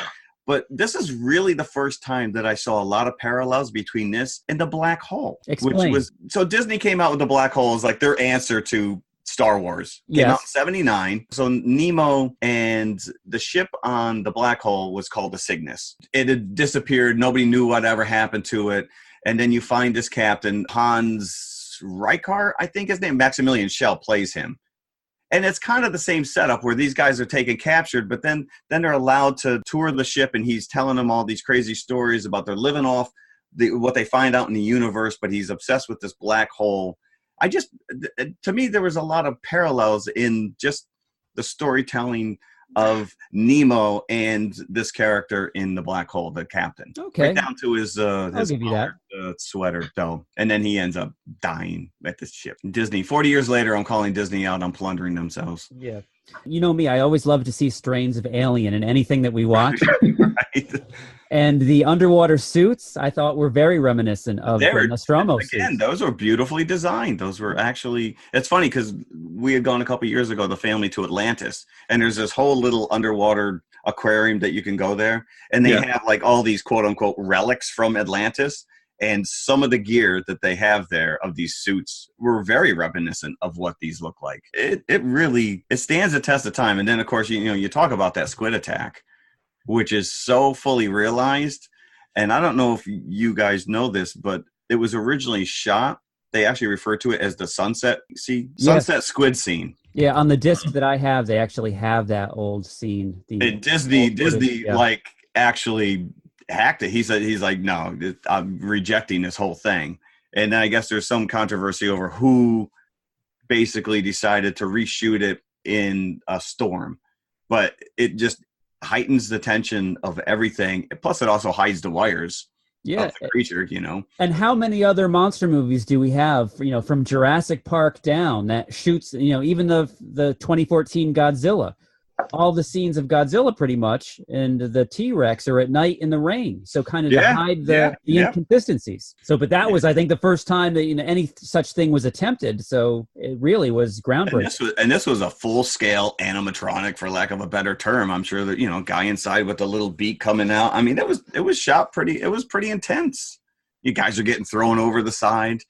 But this is really the first time that I saw a lot of parallels between this and the Black Hole. Explain. So Disney came out with the Black Hole as like their answer to Star Wars. Came out in 79. So Nemo and the ship on the Black Hole was called the Cygnus. It had disappeared. Nobody knew whatever happened to it. And then you find this captain, Hans Max Rykar, I think his name, Maximilian Schell plays him. And it's kind of the same setup where these guys are taken captured, but then they're allowed to tour the ship, and he's telling them all these crazy stories about they're living off what they find out in the universe, but he's obsessed with this black hole. To me, there was a lot of parallels in just the storytelling of Nemo and this character in the black hole, the captain. Okay. Right down to his give you that. Sweater. So, and then he ends up dying at the ship. Disney, 40 years later, I'm calling Disney out on plundering themselves. Yeah. You know me, I always love to see strains of alien in anything that we watch. Right. And the underwater suits, I thought, were very reminiscent of the Nostromo suits. Again, those were beautifully designed. Those were actually, it's funny because we had gone a couple years ago, the family, to Atlantis, and there's this whole little underwater aquarium that you can go there, and they have like all these quote unquote relics from Atlantis, and some of the gear that they have there of these suits were very reminiscent of what these look like. It really stands the test of time. And then of course, you talk about that squid attack, which is so fully realized. And I don't know if you guys know this, but it was originally shot. They actually refer to it as the sunset squid scene. Yeah, on the disc that I have, they actually have that old scene. Disney like actually hacked it. He's like, no, I'm rejecting this whole thing. And then I guess there's some controversy over who basically decided to reshoot it in a storm. But it just heightens the tension of everything. Plus, it also hides the wires of the creature, And how many other monster movies do we have, from Jurassic Park down that shoots, even the 2014 Godzilla, all the scenes of Godzilla pretty much, and the T-Rex are at night in the rain. So kind of to hide the inconsistencies. So, but that was, I think, the first time that any such thing was attempted. So it really was groundbreaking. And this was a full-scale animatronic, for lack of a better term. I'm sure that, guy inside with the little beak coming out. I mean, it was shot pretty intense. You guys are getting thrown over the side.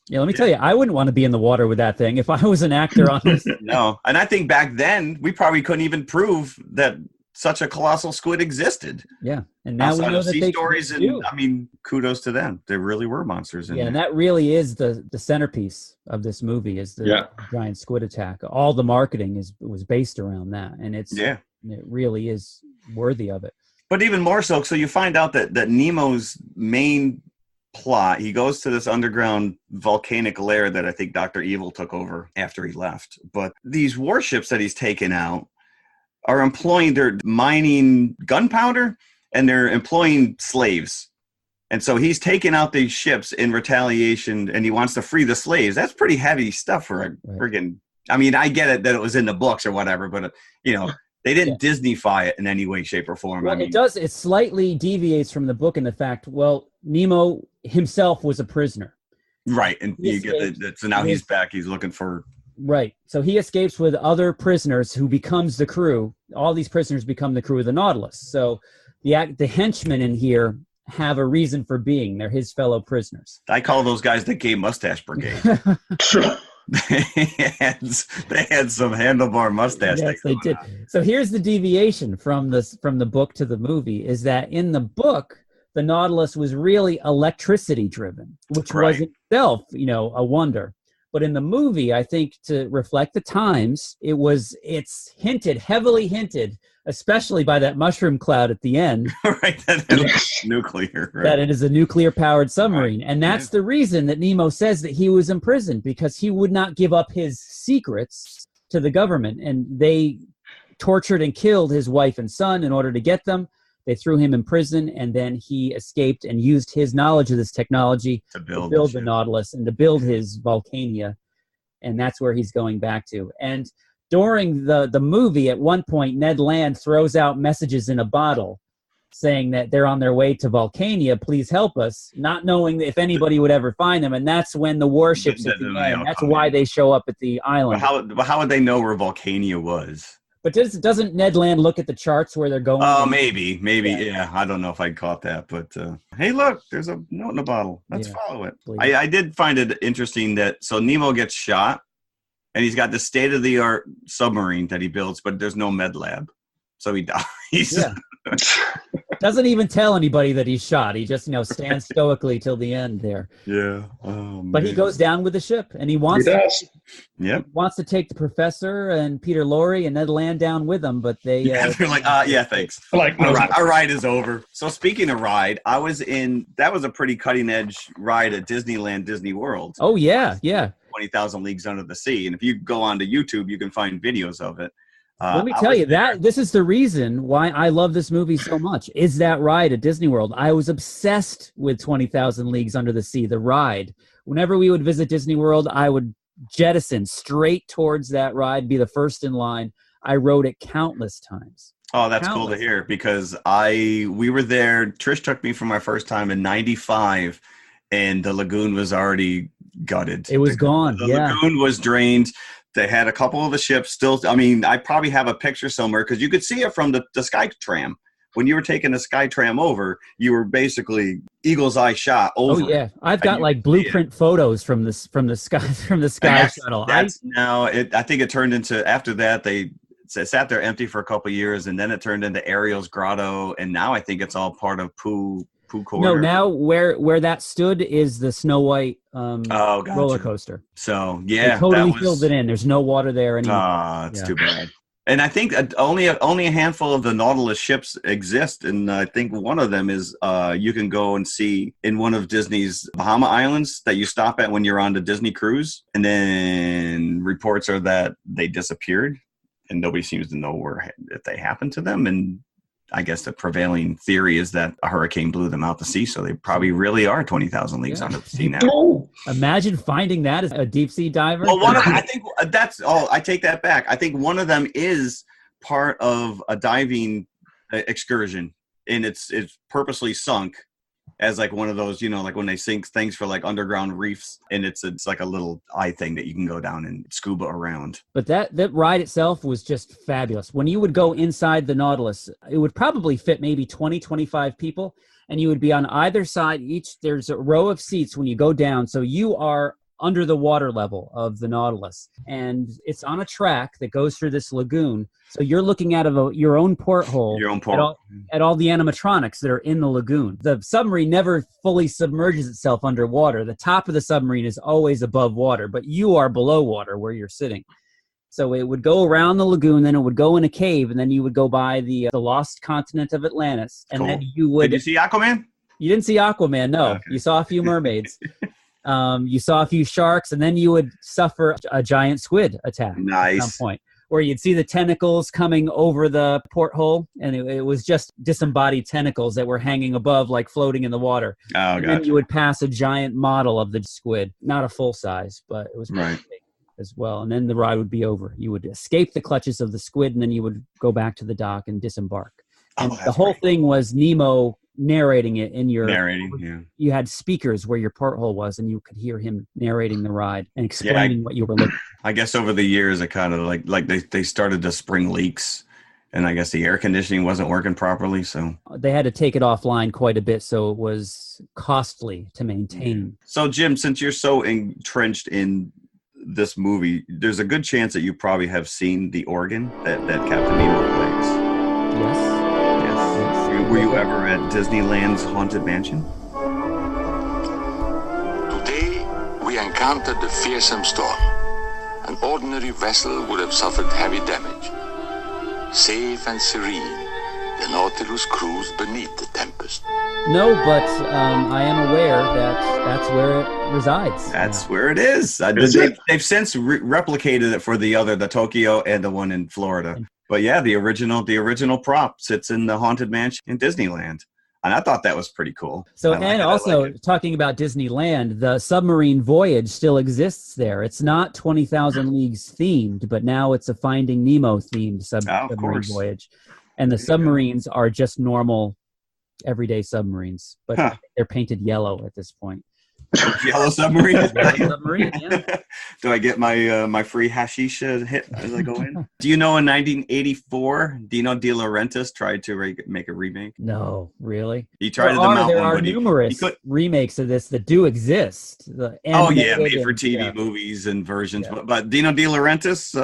Yeah, let me tell you, I wouldn't want to be in the water with that thing if I was an actor on this. No, and I think back then we probably couldn't even prove that such a colossal squid existed. Yeah, and now we know that they stories, and I mean, kudos to them. There really were monsters in there. And that really is the centerpiece of this movie is the giant squid attack. All the marketing was based around that, and it really is worthy of it. But even more so you find out that Nemo's main plot, he goes to this underground volcanic lair that I think Dr. Evil took over after he left. But these warships that he's taken out they're mining gunpowder, and they're employing slaves. And so he's taking out these ships in retaliation, and he wants to free the slaves. That's pretty heavy stuff for a friggin', I mean, I get it that it was in the books or whatever, but they didn't Disney-fy it in any way, shape, or form. Well, it slightly deviates from the book in the fact, Nemo himself was a prisoner. Right, and so now he's back, he's looking for... Right, so he escapes with other prisoners who becomes the crew. All these prisoners become the crew of the Nautilus. So the henchmen in here have a reason for being. They're his fellow prisoners. I call those guys the Gay Mustache Brigade. They had some handlebar mustache. Yes, they did. So here's the deviation from the book to the movie, is that in the book, the Nautilus was really electricity driven, which was itself, a wonder. But in the movie, I think to reflect the times, it's heavily hinted, especially by that mushroom cloud at the end. Right, that is nuclear. Right? That it is a nuclear-powered submarine. Right. And that's the reason that Nemo says that he was imprisoned, because he would not give up his secrets to the government. And they tortured and killed his wife and son in order to get them. They threw him in prison, and then he escaped and used his knowledge of this technology to build the Nautilus and to build his Volcania. And that's where he's going back to. And during the movie, at one point, Ned Land throws out messages in a bottle saying that they're on their way to Volcania, please help us, not knowing if anybody would ever find them. And that's when the warships at the end, that's why they show up at the island. But how would they know where Volcania was? But doesn't Ned Land look at the charts where they're going? Oh, maybe. Yeah. I don't know if I caught that, but hey, look, there's a note in the bottle. Let's follow it. I did find it interesting that Nemo gets shot, and he's got the state-of-the-art submarine that he builds, but there's no med lab, so he dies. Yeah. Doesn't even tell anybody that he's shot. He just, stands stoically till the end there. Yeah. Oh, but he goes down with the ship, and he wants to take the professor and Peter Lorre and Ned Land down with him, but they they're like, yeah, thanks. Our ride is over. So speaking of ride, that was a pretty cutting edge ride at Disneyland, Disney World. Oh yeah, yeah. 20,000 Leagues Under the Sea, and if you go onto YouTube, you can find videos of it. Let me tell you this is the reason why I love this movie so much. Is that ride at Disney World? I was obsessed with 20,000 Leagues Under the Sea, the ride. Whenever we would visit Disney World, I would jettison straight towards that ride, be the first in line. I rode it countless times. Oh, that's cool to hear, because we were there. Trish took me for my first time in '95, and the lagoon was already gutted. It was gone. The lagoon was drained. They had a couple of the ships still. I mean, I probably have a picture somewhere, because you could see it from the sky tram. When you were taking the sky tram over, you were basically eagle's eye shot over. Oh yeah, I've got like blueprint photos from the sky shuttle. I think it turned into, after that they sat there empty for a couple of years, and then it turned into Ariel's Grotto, and now I think it's all part of Pooh Corner. No, now where that stood is the Snow White roller coaster. So yeah, they totally filled it in. There's no water there anymore. It's too bad. And I think only a handful of the Nautilus ships exist, and I think one of them is you can go and see in one of Disney's Bahama Islands that you stop at when you're on the Disney cruise, and then reports are that they disappeared, and nobody seems to know if they happened to them. And I guess the prevailing theory is that a hurricane blew them out to sea, so they probably really are 20,000 leagues under the sea now. Imagine finding that as a deep sea diver. Well, I think I take that back. I think one of them is part of a diving excursion, and it's purposely sunk as like one of those, like when they sink things for like underground reefs, and it's like a little eye thing that you can go down and scuba around. But that ride itself was just fabulous. When you would go inside the Nautilus, it would probably fit maybe 20, 25 people, and you would be on either side. There's a row of seats when you go down, so you are under the water level of the Nautilus, and it's on a track that goes through this lagoon. So you're looking out of your own porthole at all the animatronics that are in the lagoon. The submarine never fully submerges itself underwater. The top of the submarine is always above water, but you are below water where you're sitting. So it would go around the lagoon, then it would go in a cave, and then you would go by the lost continent of Atlantis. And then you would... Did you see Aquaman? You didn't see Aquaman, no. Okay. You saw a few mermaids. You saw a few sharks, and then you would suffer a giant squid attack at some point, where you'd see the tentacles coming over the porthole, and it was just disembodied tentacles that were hanging above, like floating in the water. Oh, and then you would pass a giant model of the squid, not a full size, but it was pretty big as well. And then the ride would be over. You would escape the clutches of the squid, and then you would go back to the dock and disembark. And the whole thing was Nemo narrating it in your you had speakers where your porthole was, and you could hear him narrating the ride and explaining what you were looking at. I guess over the years it kind of like they started to spring leaks, and I guess the air conditioning wasn't working properly, so they had to take it offline quite a bit, so it was costly to maintain. So Jim, since you're so entrenched in this movie, there's a good chance that you probably have seen the organ that Captain Nemo plays. Yes. Were you ever at Disneyland's Haunted Mansion? Today, we encountered the fearsome storm. An ordinary vessel would have suffered heavy damage. Safe and serene, the Nautilus cruised beneath the tempest. No, but I am aware that that's where it resides. That's where it is. They've since replicated it for the Tokyo and the one in Florida. But yeah, the original prop sits in the Haunted Mansion in Disneyland. And I thought that was pretty cool. So, talking about Disneyland, the submarine voyage still exists there. It's not 20,000 Leagues themed, but now it's a Finding Nemo themed submarine voyage. And the submarines are just normal, everyday submarines, but they're painted yellow at this point. Yellow submarine? Yellow submarine, yeah. Do I get my free hashish hit as I go in? Do you know in 1984, Dino De Laurentiis tried to make a remake? No, really? He tried to mount There one, are numerous remakes of this that do exist. Made-for-TV movies and versions. Yeah. But Dino De Laurentiis,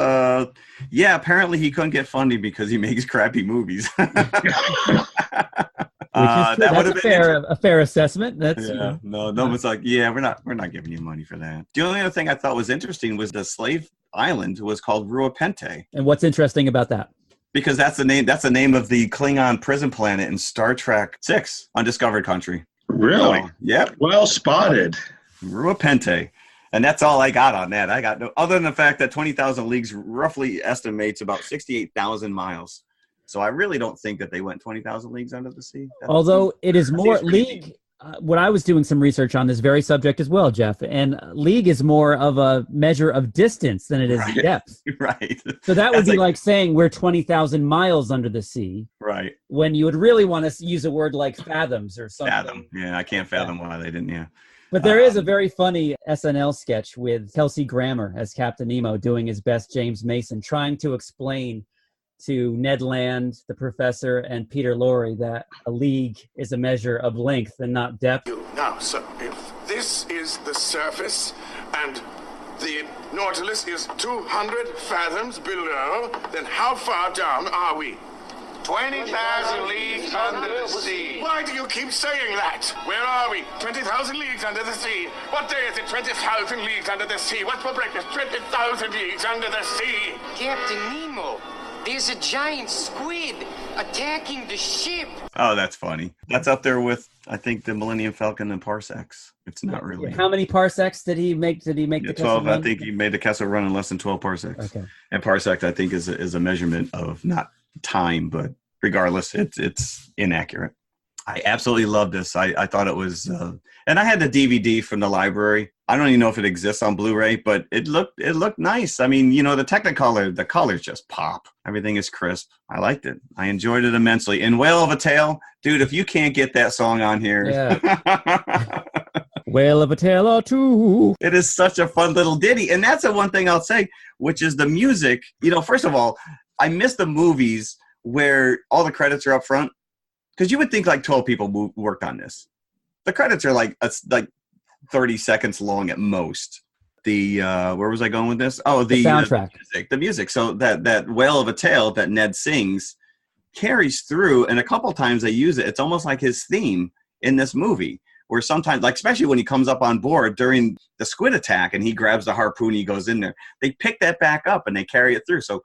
apparently he couldn't get funding because he makes crappy movies. is true. That's a fair assessment. That's no one's like, we're not giving you money for that. The only other thing I thought was interesting was the slave island was called Ruapente. And what's interesting about that? Because that's the name of the Klingon prison planet in Star Trek 6, Undiscovered Country. Really? Oh, yep. Well spotted. Ruapente. And that's all I got on that. I got no other than the fact that 20,000 Leagues roughly estimates about 68,000 miles. So I really don't think that they went 20,000 leagues under the sea. Although it is more League. When I was doing some research on this very subject as well, Jeff, and League is more of a measure of distance than it is depth. Right. So that would be like saying we're 20,000 miles under the sea. Right. When you would really want to use a word like fathoms or something. Fathom. Yeah, I can't fathom why they didn't. Yeah. But there is a very funny SNL sketch with Kelsey Grammer as Captain Nemo doing his best James Mason, trying to explain to Ned Land, the professor, and Peter Lorre that a league is a measure of length and not depth. Now, sir, if this is the surface and the Nautilus is 200 fathoms below, then how far down are we? 20,000 leagues under the sea. Why do you keep saying that? Where are we? 20,000 leagues under the sea. What day is it? 20,000 leagues under the sea. What's for breakfast? 20,000 leagues under the sea. Captain Nemo, there's a giant squid attacking the ship. Oh, that's funny. That's up there with, I think, the Millennium Falcon and parsecs. It's not really. How many parsecs did he make? Did he make the 12? Kessel run? I think he made the Kessel run in less than 12 parsecs. Okay. And parsec, I think, is a measurement of not time, but regardless, it's inaccurate. I absolutely love this. I thought it was, and I had the DVD from the library. I don't even know if it exists on Blu-ray, but it looked nice. I mean, the Technicolor, the colors just pop. Everything is crisp. I liked it. I enjoyed it immensely. And Whale of a Tale, dude, if you can't get that song on here. Yeah. Whale of a Tale or two. It is such a fun little ditty. And that's the one thing I'll say, which is the music. First of all, I miss the movies where all the credits are up front. Because you would think like 12 people worked on this. The credits are like 30 seconds long at most. Where was I going with this? Oh, the soundtrack. The music. So that Whale of a Tale that Ned sings carries through, and a couple times they use it. It's almost like his theme in this movie. Where sometimes, like especially when he comes up on board during the squid attack and he grabs the harpoon, he goes in there. They pick that back up and they carry it through. So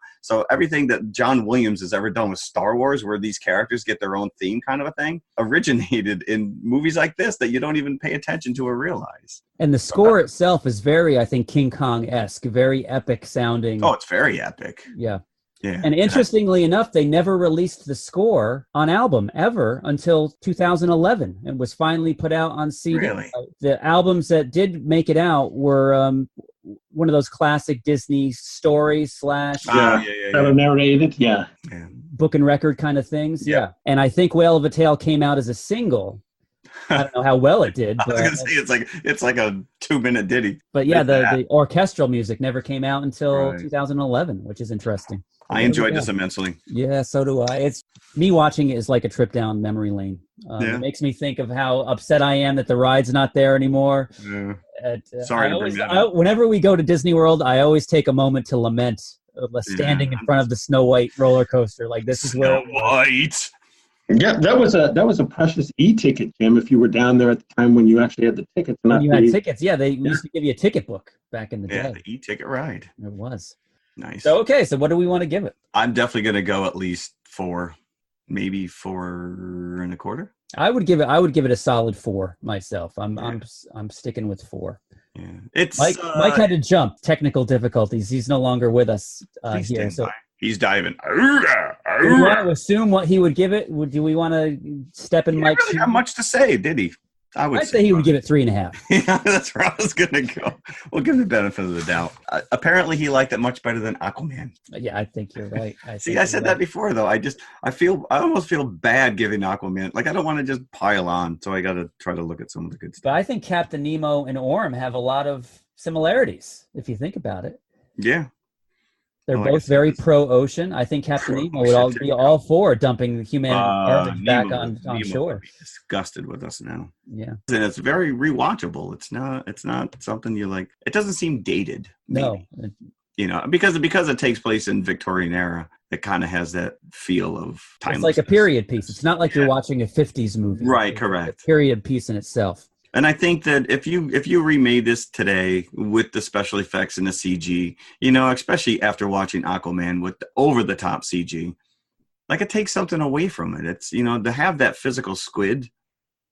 everything that John Williams has ever done with Star Wars, where these characters get their own theme kind of a thing, originated in movies like this that you don't even pay attention to or realize. And the score itself is very, I think, King Kong-esque, very epic sounding. Oh, it's very epic. Yeah. Yeah. And interestingly enough, they never released the score on album ever until 2011 and was finally put out on CD. Really? The albums that did make it out were one of those classic Disney stories / that are narrated. Yeah. Book and record kind of things. Yeah. And I think Whale of a Tale came out as a single. I don't know how well it did. But, I was gonna say it's like a 2-minute ditty. But yeah, the orchestral music never came out until 2011, which is interesting. I enjoyed this immensely. Yeah, so do I. It's me watching it is like a trip down memory lane. It makes me think of how upset I am that the ride's not there anymore. Yeah. Sorry to bring that up. Whenever we go to Disney World, I always take a moment to lament standing in front of the Snow White roller coaster. Like this is where Snow White. Yeah, that was a precious e-ticket, Jim. If you were down there at the time when you actually had the tickets, when you had tickets, they used to give you a ticket book back in the day. Yeah, the e-ticket ride. It was nice. So so what do we want to give it? I'm definitely going to go at least 4, maybe 4.25. I would give it a solid 4 myself. I'm sticking with 4. Yeah, it's Mike had to jump. Technical difficulties. He's no longer with us here. So. He's diving. Do we want to assume what he would give it? Do we want to step in Mike's shoes? He didn't really have much to say, did he? I'd say he would give it 3.5. Yeah, that's where I was going to go. We'll give him the benefit of the doubt. Apparently, he liked it much better than Aquaman. Yeah, I think you're right. I said that before, though. I almost feel bad giving Aquaman. Like, I don't want to just pile on, so I got to try to look at some of the good stuff. But I think Captain Nemo and Orm have a lot of similarities, if you think about it. Yeah. They're both very pro-ocean. I think Captain Nemo would be all for dumping the human garbage back on shore. Would be disgusted with us now. Yeah, and it's very rewatchable. It's not something you like. It doesn't seem dated. Maybe. No, You know, because it takes place in Victorian era, it kind of has that feel of timelessness. It's like a period piece. It's not like you're watching a 50s movie. Right, it's correct. A period piece in itself. And I think that if you remade this today with the special effects and the CG, you know, especially after watching Aquaman with the over-the-top CG, like it takes something away from it. It's, you know, to have that physical squid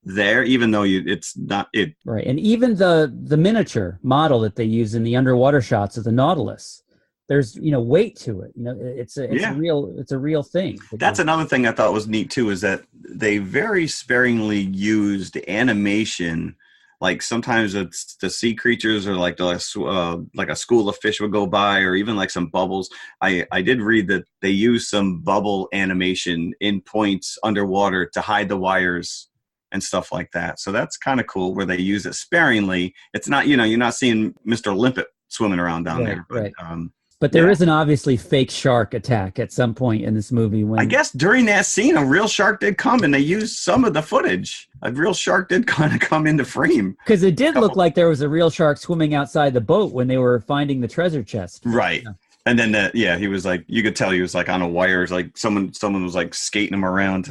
there, even though it's not it. Right, and even the miniature model that they use in the underwater shots of the Nautilus, there's, you know, weight to it. You know, it's a real thing. That's another thing I thought was neat too, is that they very sparingly used animation. Like sometimes it's the sea creatures, or like a school of fish would go by, or even like some bubbles. I did read that they used some bubble animation in points underwater to hide the wires and stuff like that. So that's kind of cool where they use it sparingly. It's not, you know, you're not seeing Mr. Limpet swimming around down there. But, right. But there is an obviously fake shark attack at some point in this movie. When I guess during that scene, a real shark did come, and they used some of the footage. A real shark did kind of come into frame. Because it did look like there was a real shark swimming outside the boat when they were finding the treasure chest. Right. Yeah. And then, he was like, you could tell he was like on a wire. Like someone was like skating him around.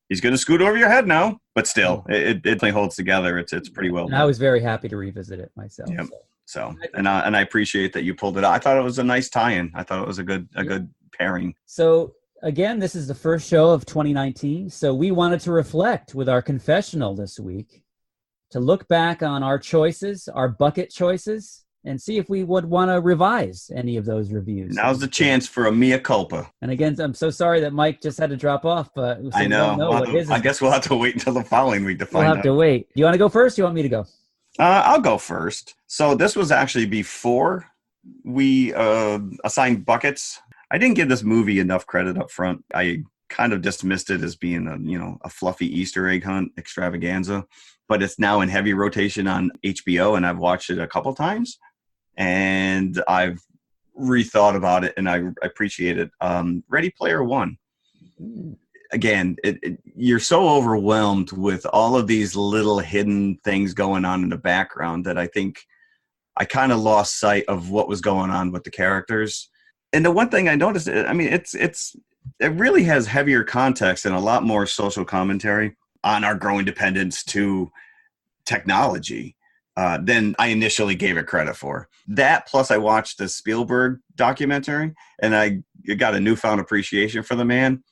He's going to scoot over your head now. But still, it definitely holds together. It's pretty well done. I was very happy to revisit it myself. Yep. So I appreciate that you pulled it out. I thought it was a nice tie-in. I thought it was a good pairing. So again, this is the first show of 2019. So we wanted to reflect with our confessional this week, to look back on our choices, our bucket choices, and see if we would want to revise any of those reviews. Now's the chance for a mea culpa. And again, I'm so sorry that Mike just had to drop off, but so I know. I guess we'll have to wait until the following week to find out. We'll have to wait. Do you want to go first? Or you want me to go? I'll go first. So this was actually before we assigned buckets. I didn't give this movie enough credit up front. I kind of dismissed it as being a fluffy Easter egg hunt extravaganza, but it's now in heavy rotation on HBO, and I've watched it a couple times, and I've rethought about it, and I appreciate it. Ready Player One. Again, you're so overwhelmed with all of these little hidden things going on in the background that I think I kind of lost sight of what was going on with the characters. And the one thing I noticed, I mean, it really has heavier context and a lot more social commentary on our growing dependence to technology than I initially gave it credit for. That, plus I watched the Spielberg documentary, and I got a newfound appreciation for the man.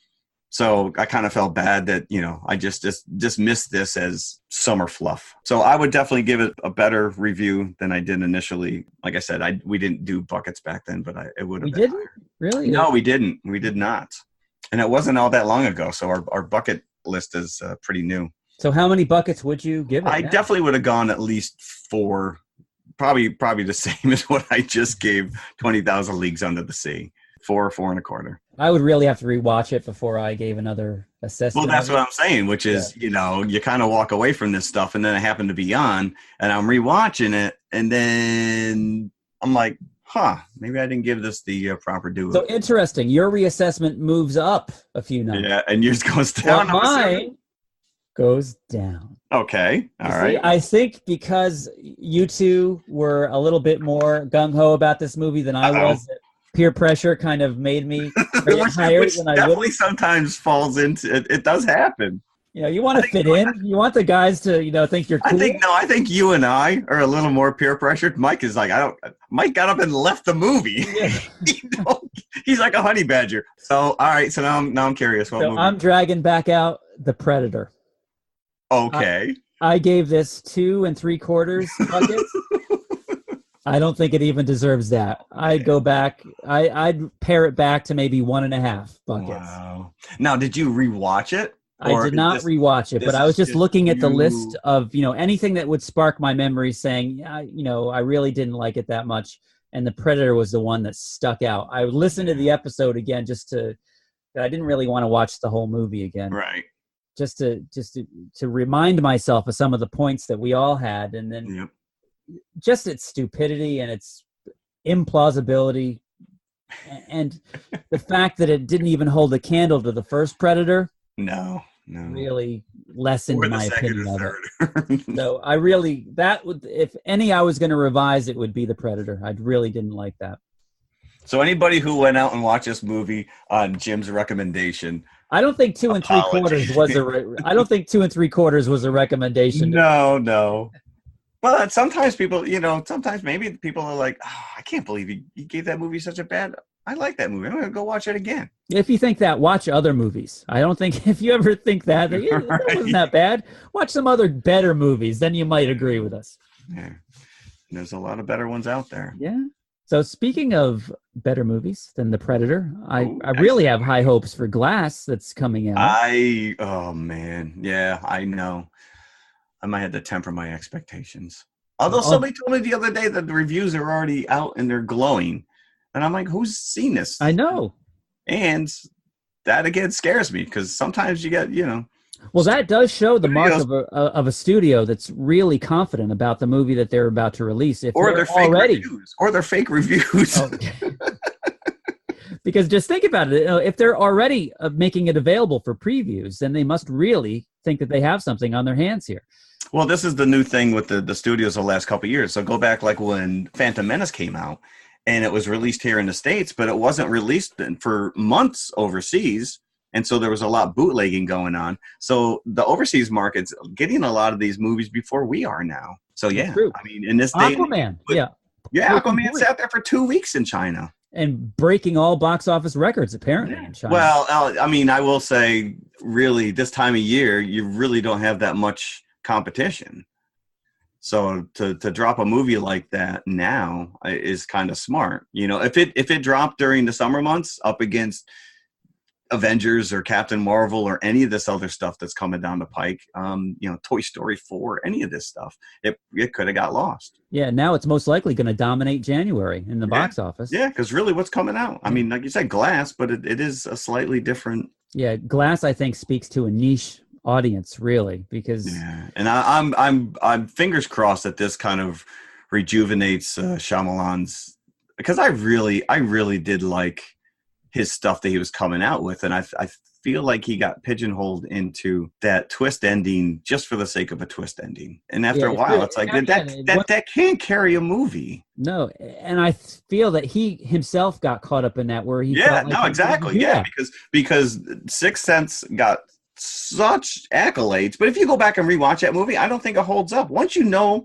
So I kind of felt bad that, I just dismissed this as summer fluff. So I would definitely give it a better review than I did initially. Like I said, we didn't do buckets back then, but it would have been didn't? Higher. Really? No, we didn't. We did not. And it wasn't all that long ago. So our bucket list is pretty new. So how many buckets would you give it? I definitely would have gone at least 4, probably the same as what I just gave 20,000 Leagues Under the Sea. 4 or 4 1/4. I would really have to rewatch it before I gave another assessment. Well, that's what I'm saying, which is, you kind of walk away from this stuff, and then it happened to be on, and I'm rewatching it, and then I'm like, maybe I didn't give this the proper due. So interesting. Your reassessment moves up a few numbers. Yeah, and yours goes down. Mine goes down. Okay, all right. I think because you two were a little bit more gung-ho about this movie than I was, peer pressure kind of made me higher than I would. Sometimes falls into it. It does happen. You want to fit in. You want the guys to, think you're cool. I think you and I are a little more peer pressured. Mike is like, Mike got up and left the movie. Yeah. He's like a honey badger. So, all right. So now I'm curious. What movie? I'm dragging back out The Predator. Okay. I gave this 2 3/4 buckets. I don't think it even deserves that. I'd go back. I'd pare it back to maybe 1.5 buckets. Wow. Now, did you rewatch it? I did not rewatch it, but I was just looking at the list of, anything that would spark my memory saying, I really didn't like it that much. And The Predator was the one that stuck out. I listened to the episode again I didn't really want to watch the whole movie again. Right. Just to remind myself of some of the points that we all had. And then just its stupidity and its implausibility, and the fact that it didn't even hold a candle to the first Predator. No. Really lessened my opinion of it. So if any I was going to revise, it would be The Predator. I really didn't like that. So anybody who went out and watched this movie on Jim's recommendation, I don't think 2 3/4 was I don't think 2 3/4 was a recommendation. No. But sometimes people, sometimes maybe people are like, oh, I can't believe you gave that movie such a bad. I like that movie. I'm going to go watch it again. If you think that, watch other movies. I don't think if you ever think that wasn't that bad, watch some other better movies. Then you might agree with us. Yeah. There's a lot of better ones out there. Yeah. So speaking of better movies than The Predator, I really have high hopes for Glass that's coming out. Oh man. Yeah, I know. I might have to temper my expectations. Although somebody told me the other day that the reviews are already out and they're glowing. And I'm like, who's seen this? I know. And that again scares me because sometimes you get, Well, that does show the mark of a studio that's really confident about the movie that they're about to release. Or they're fake reviews. Or they're fake reviews. Because just think about it. If they're already making it available for previews, then they must really think that they have something on their hands here. Well, this is the new thing with the studios the last couple of years. So go back like when Phantom Menace came out and it was released here in the States, but it wasn't released for months overseas. And so there was a lot of bootlegging going on. So the overseas market's getting a lot of these movies before we are now. So yeah, I mean, in this day, Aquaman, yeah, Aquaman sat there for 2 weeks in China and breaking all box office records apparently in China. Well, I mean, I will say, really, this time of year, you really don't have that much competition. So to drop a movie like that now is kind of smart. If it dropped during the summer months up against Avengers or Captain Marvel or any of this other stuff that's coming down the pike, Toy Story 4, any of this stuff, it could have got lost. Yeah, now it's most likely going to dominate January in the box office. Yeah, because really what's coming out? I mean, like you said, Glass, but it is a slightly different. Yeah, Glass, I think, speaks to a niche audience, really, because. Yeah, and I'm fingers crossed that this kind of rejuvenates Shyamalan's, because I really did like his stuff that he was coming out with. And I feel like he got pigeonholed into that twist ending just for the sake of a twist ending. And after a while, it's like, that can't carry a movie. No. And I feel that he himself got caught up in that where he. Exactly. Yeah. Because Sixth Sense got such accolades. But if you go back and rewatch that movie, I don't think it holds up. Once you know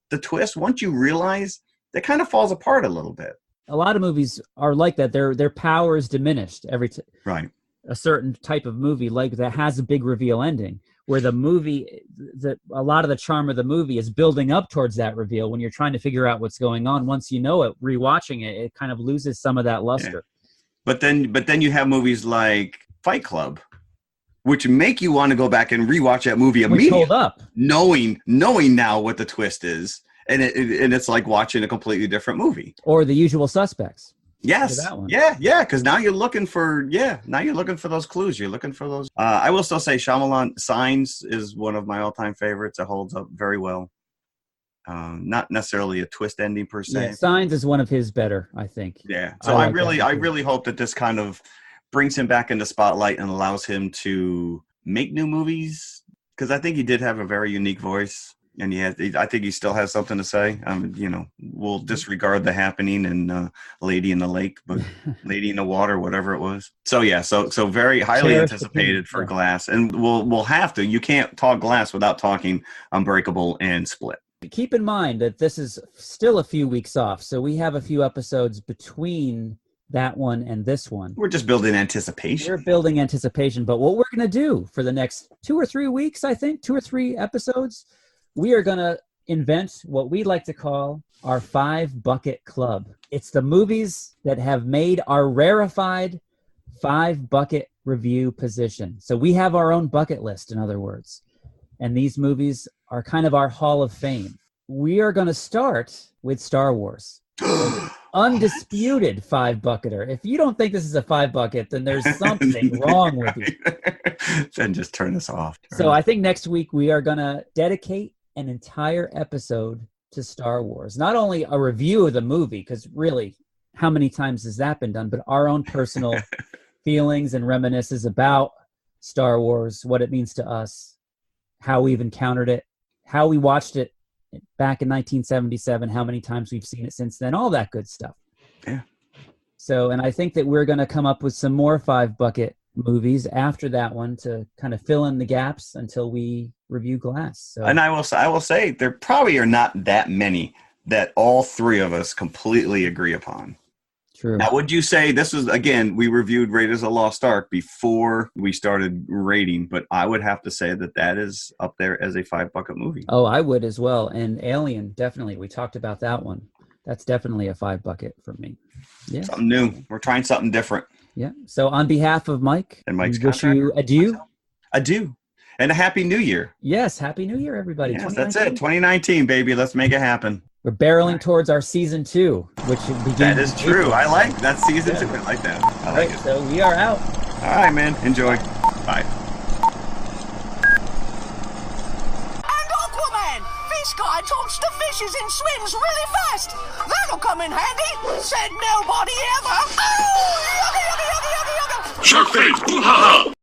the twist, once you realize, that kind of falls apart a little bit. A lot of movies are like that. Their power is diminished right. A certain type of movie like that has a big reveal ending, where the movie, a lot of the charm of the movie is building up towards that reveal. When you're trying to figure out what's going on, once you know it, rewatching it, it kind of loses some of that luster. Yeah. But then you have movies like Fight Club, which make you want to go back and rewatch that movie immediately, hold up, knowing now what the twist is. And it's like watching a completely different movie. Or The Usual Suspects. Yes. That one. Yeah. Because now you're looking for those clues. You're looking for those. I will still say Shyamalan Signs is one of my all-time favorites. It holds up very well. Not necessarily a twist ending per se. Yeah, Signs is one of his better, I think. Yeah. So I really hope that this kind of brings him back into spotlight and allows him to make new movies, because I think he did have a very unique voice. And I think he still has something to say. We'll disregard The Happening and Lady in the Lake, but Lady in the Water, whatever it was. So yeah, so very highly anticipated for Glass, and we'll have to. You can't talk Glass without talking Unbreakable and Split. Keep in mind that this is still a few weeks off, so we have a few episodes between that one and this one. We're just building anticipation. We're building anticipation, but what we're going to do for the next 2 or 3 weeks, I think, 2 or 3 episodes. We are going to invent what we like to call our 5-bucket club. It's the movies that have made our rarefied 5-bucket review position. So we have our own bucket list, in other words. And these movies are kind of our Hall of Fame. We are going to start with Star Wars. Undisputed 5-bucketer. If you don't think this is a 5-bucket, then there's something wrong with you. Then just turn us off. So I think next week we are going to dedicate an entire episode to Star Wars. Not only a review of the movie, because really, how many times has that been done, but our own personal feelings and reminiscences about Star Wars, what it means to us, how we've encountered it, how we watched it back in 1977, how many times we've seen it since then, all that good stuff. Yeah. So, and I think that we're going to come up with some more 5-bucket movies after that one to kind of fill in the gaps until we review Glass. So. And I will say there probably are not that many that all three of us completely agree upon. True. Now, would you say this was, again, we reviewed Raiders of the Lost Ark before we started rating, but I would have to say that is up there as a 5-bucket movie. Oh, I would as well. And Alien, definitely. We talked about that one. That's definitely a 5-bucket for me. Yeah. Something new. We're trying something different. Yeah. So on behalf of Mike, and Mike's wish you adieu. Adieu. And a Happy New Year. Yes. Happy New Year, everybody. Yes, that's it. 2019, baby. Let's make it happen. We're barreling towards our season 2, which begins. That is true. I like that season 2. I like that. I like it. So we are out. All right, man. Enjoy. Bye. And Aquaman! This guy talks to fishes and swims really fast. That'll come in handy. Said nobody ever. Oh! Yucky, yucky, yucky, yucky, yucky. Shark face! Ooh, ha, ha.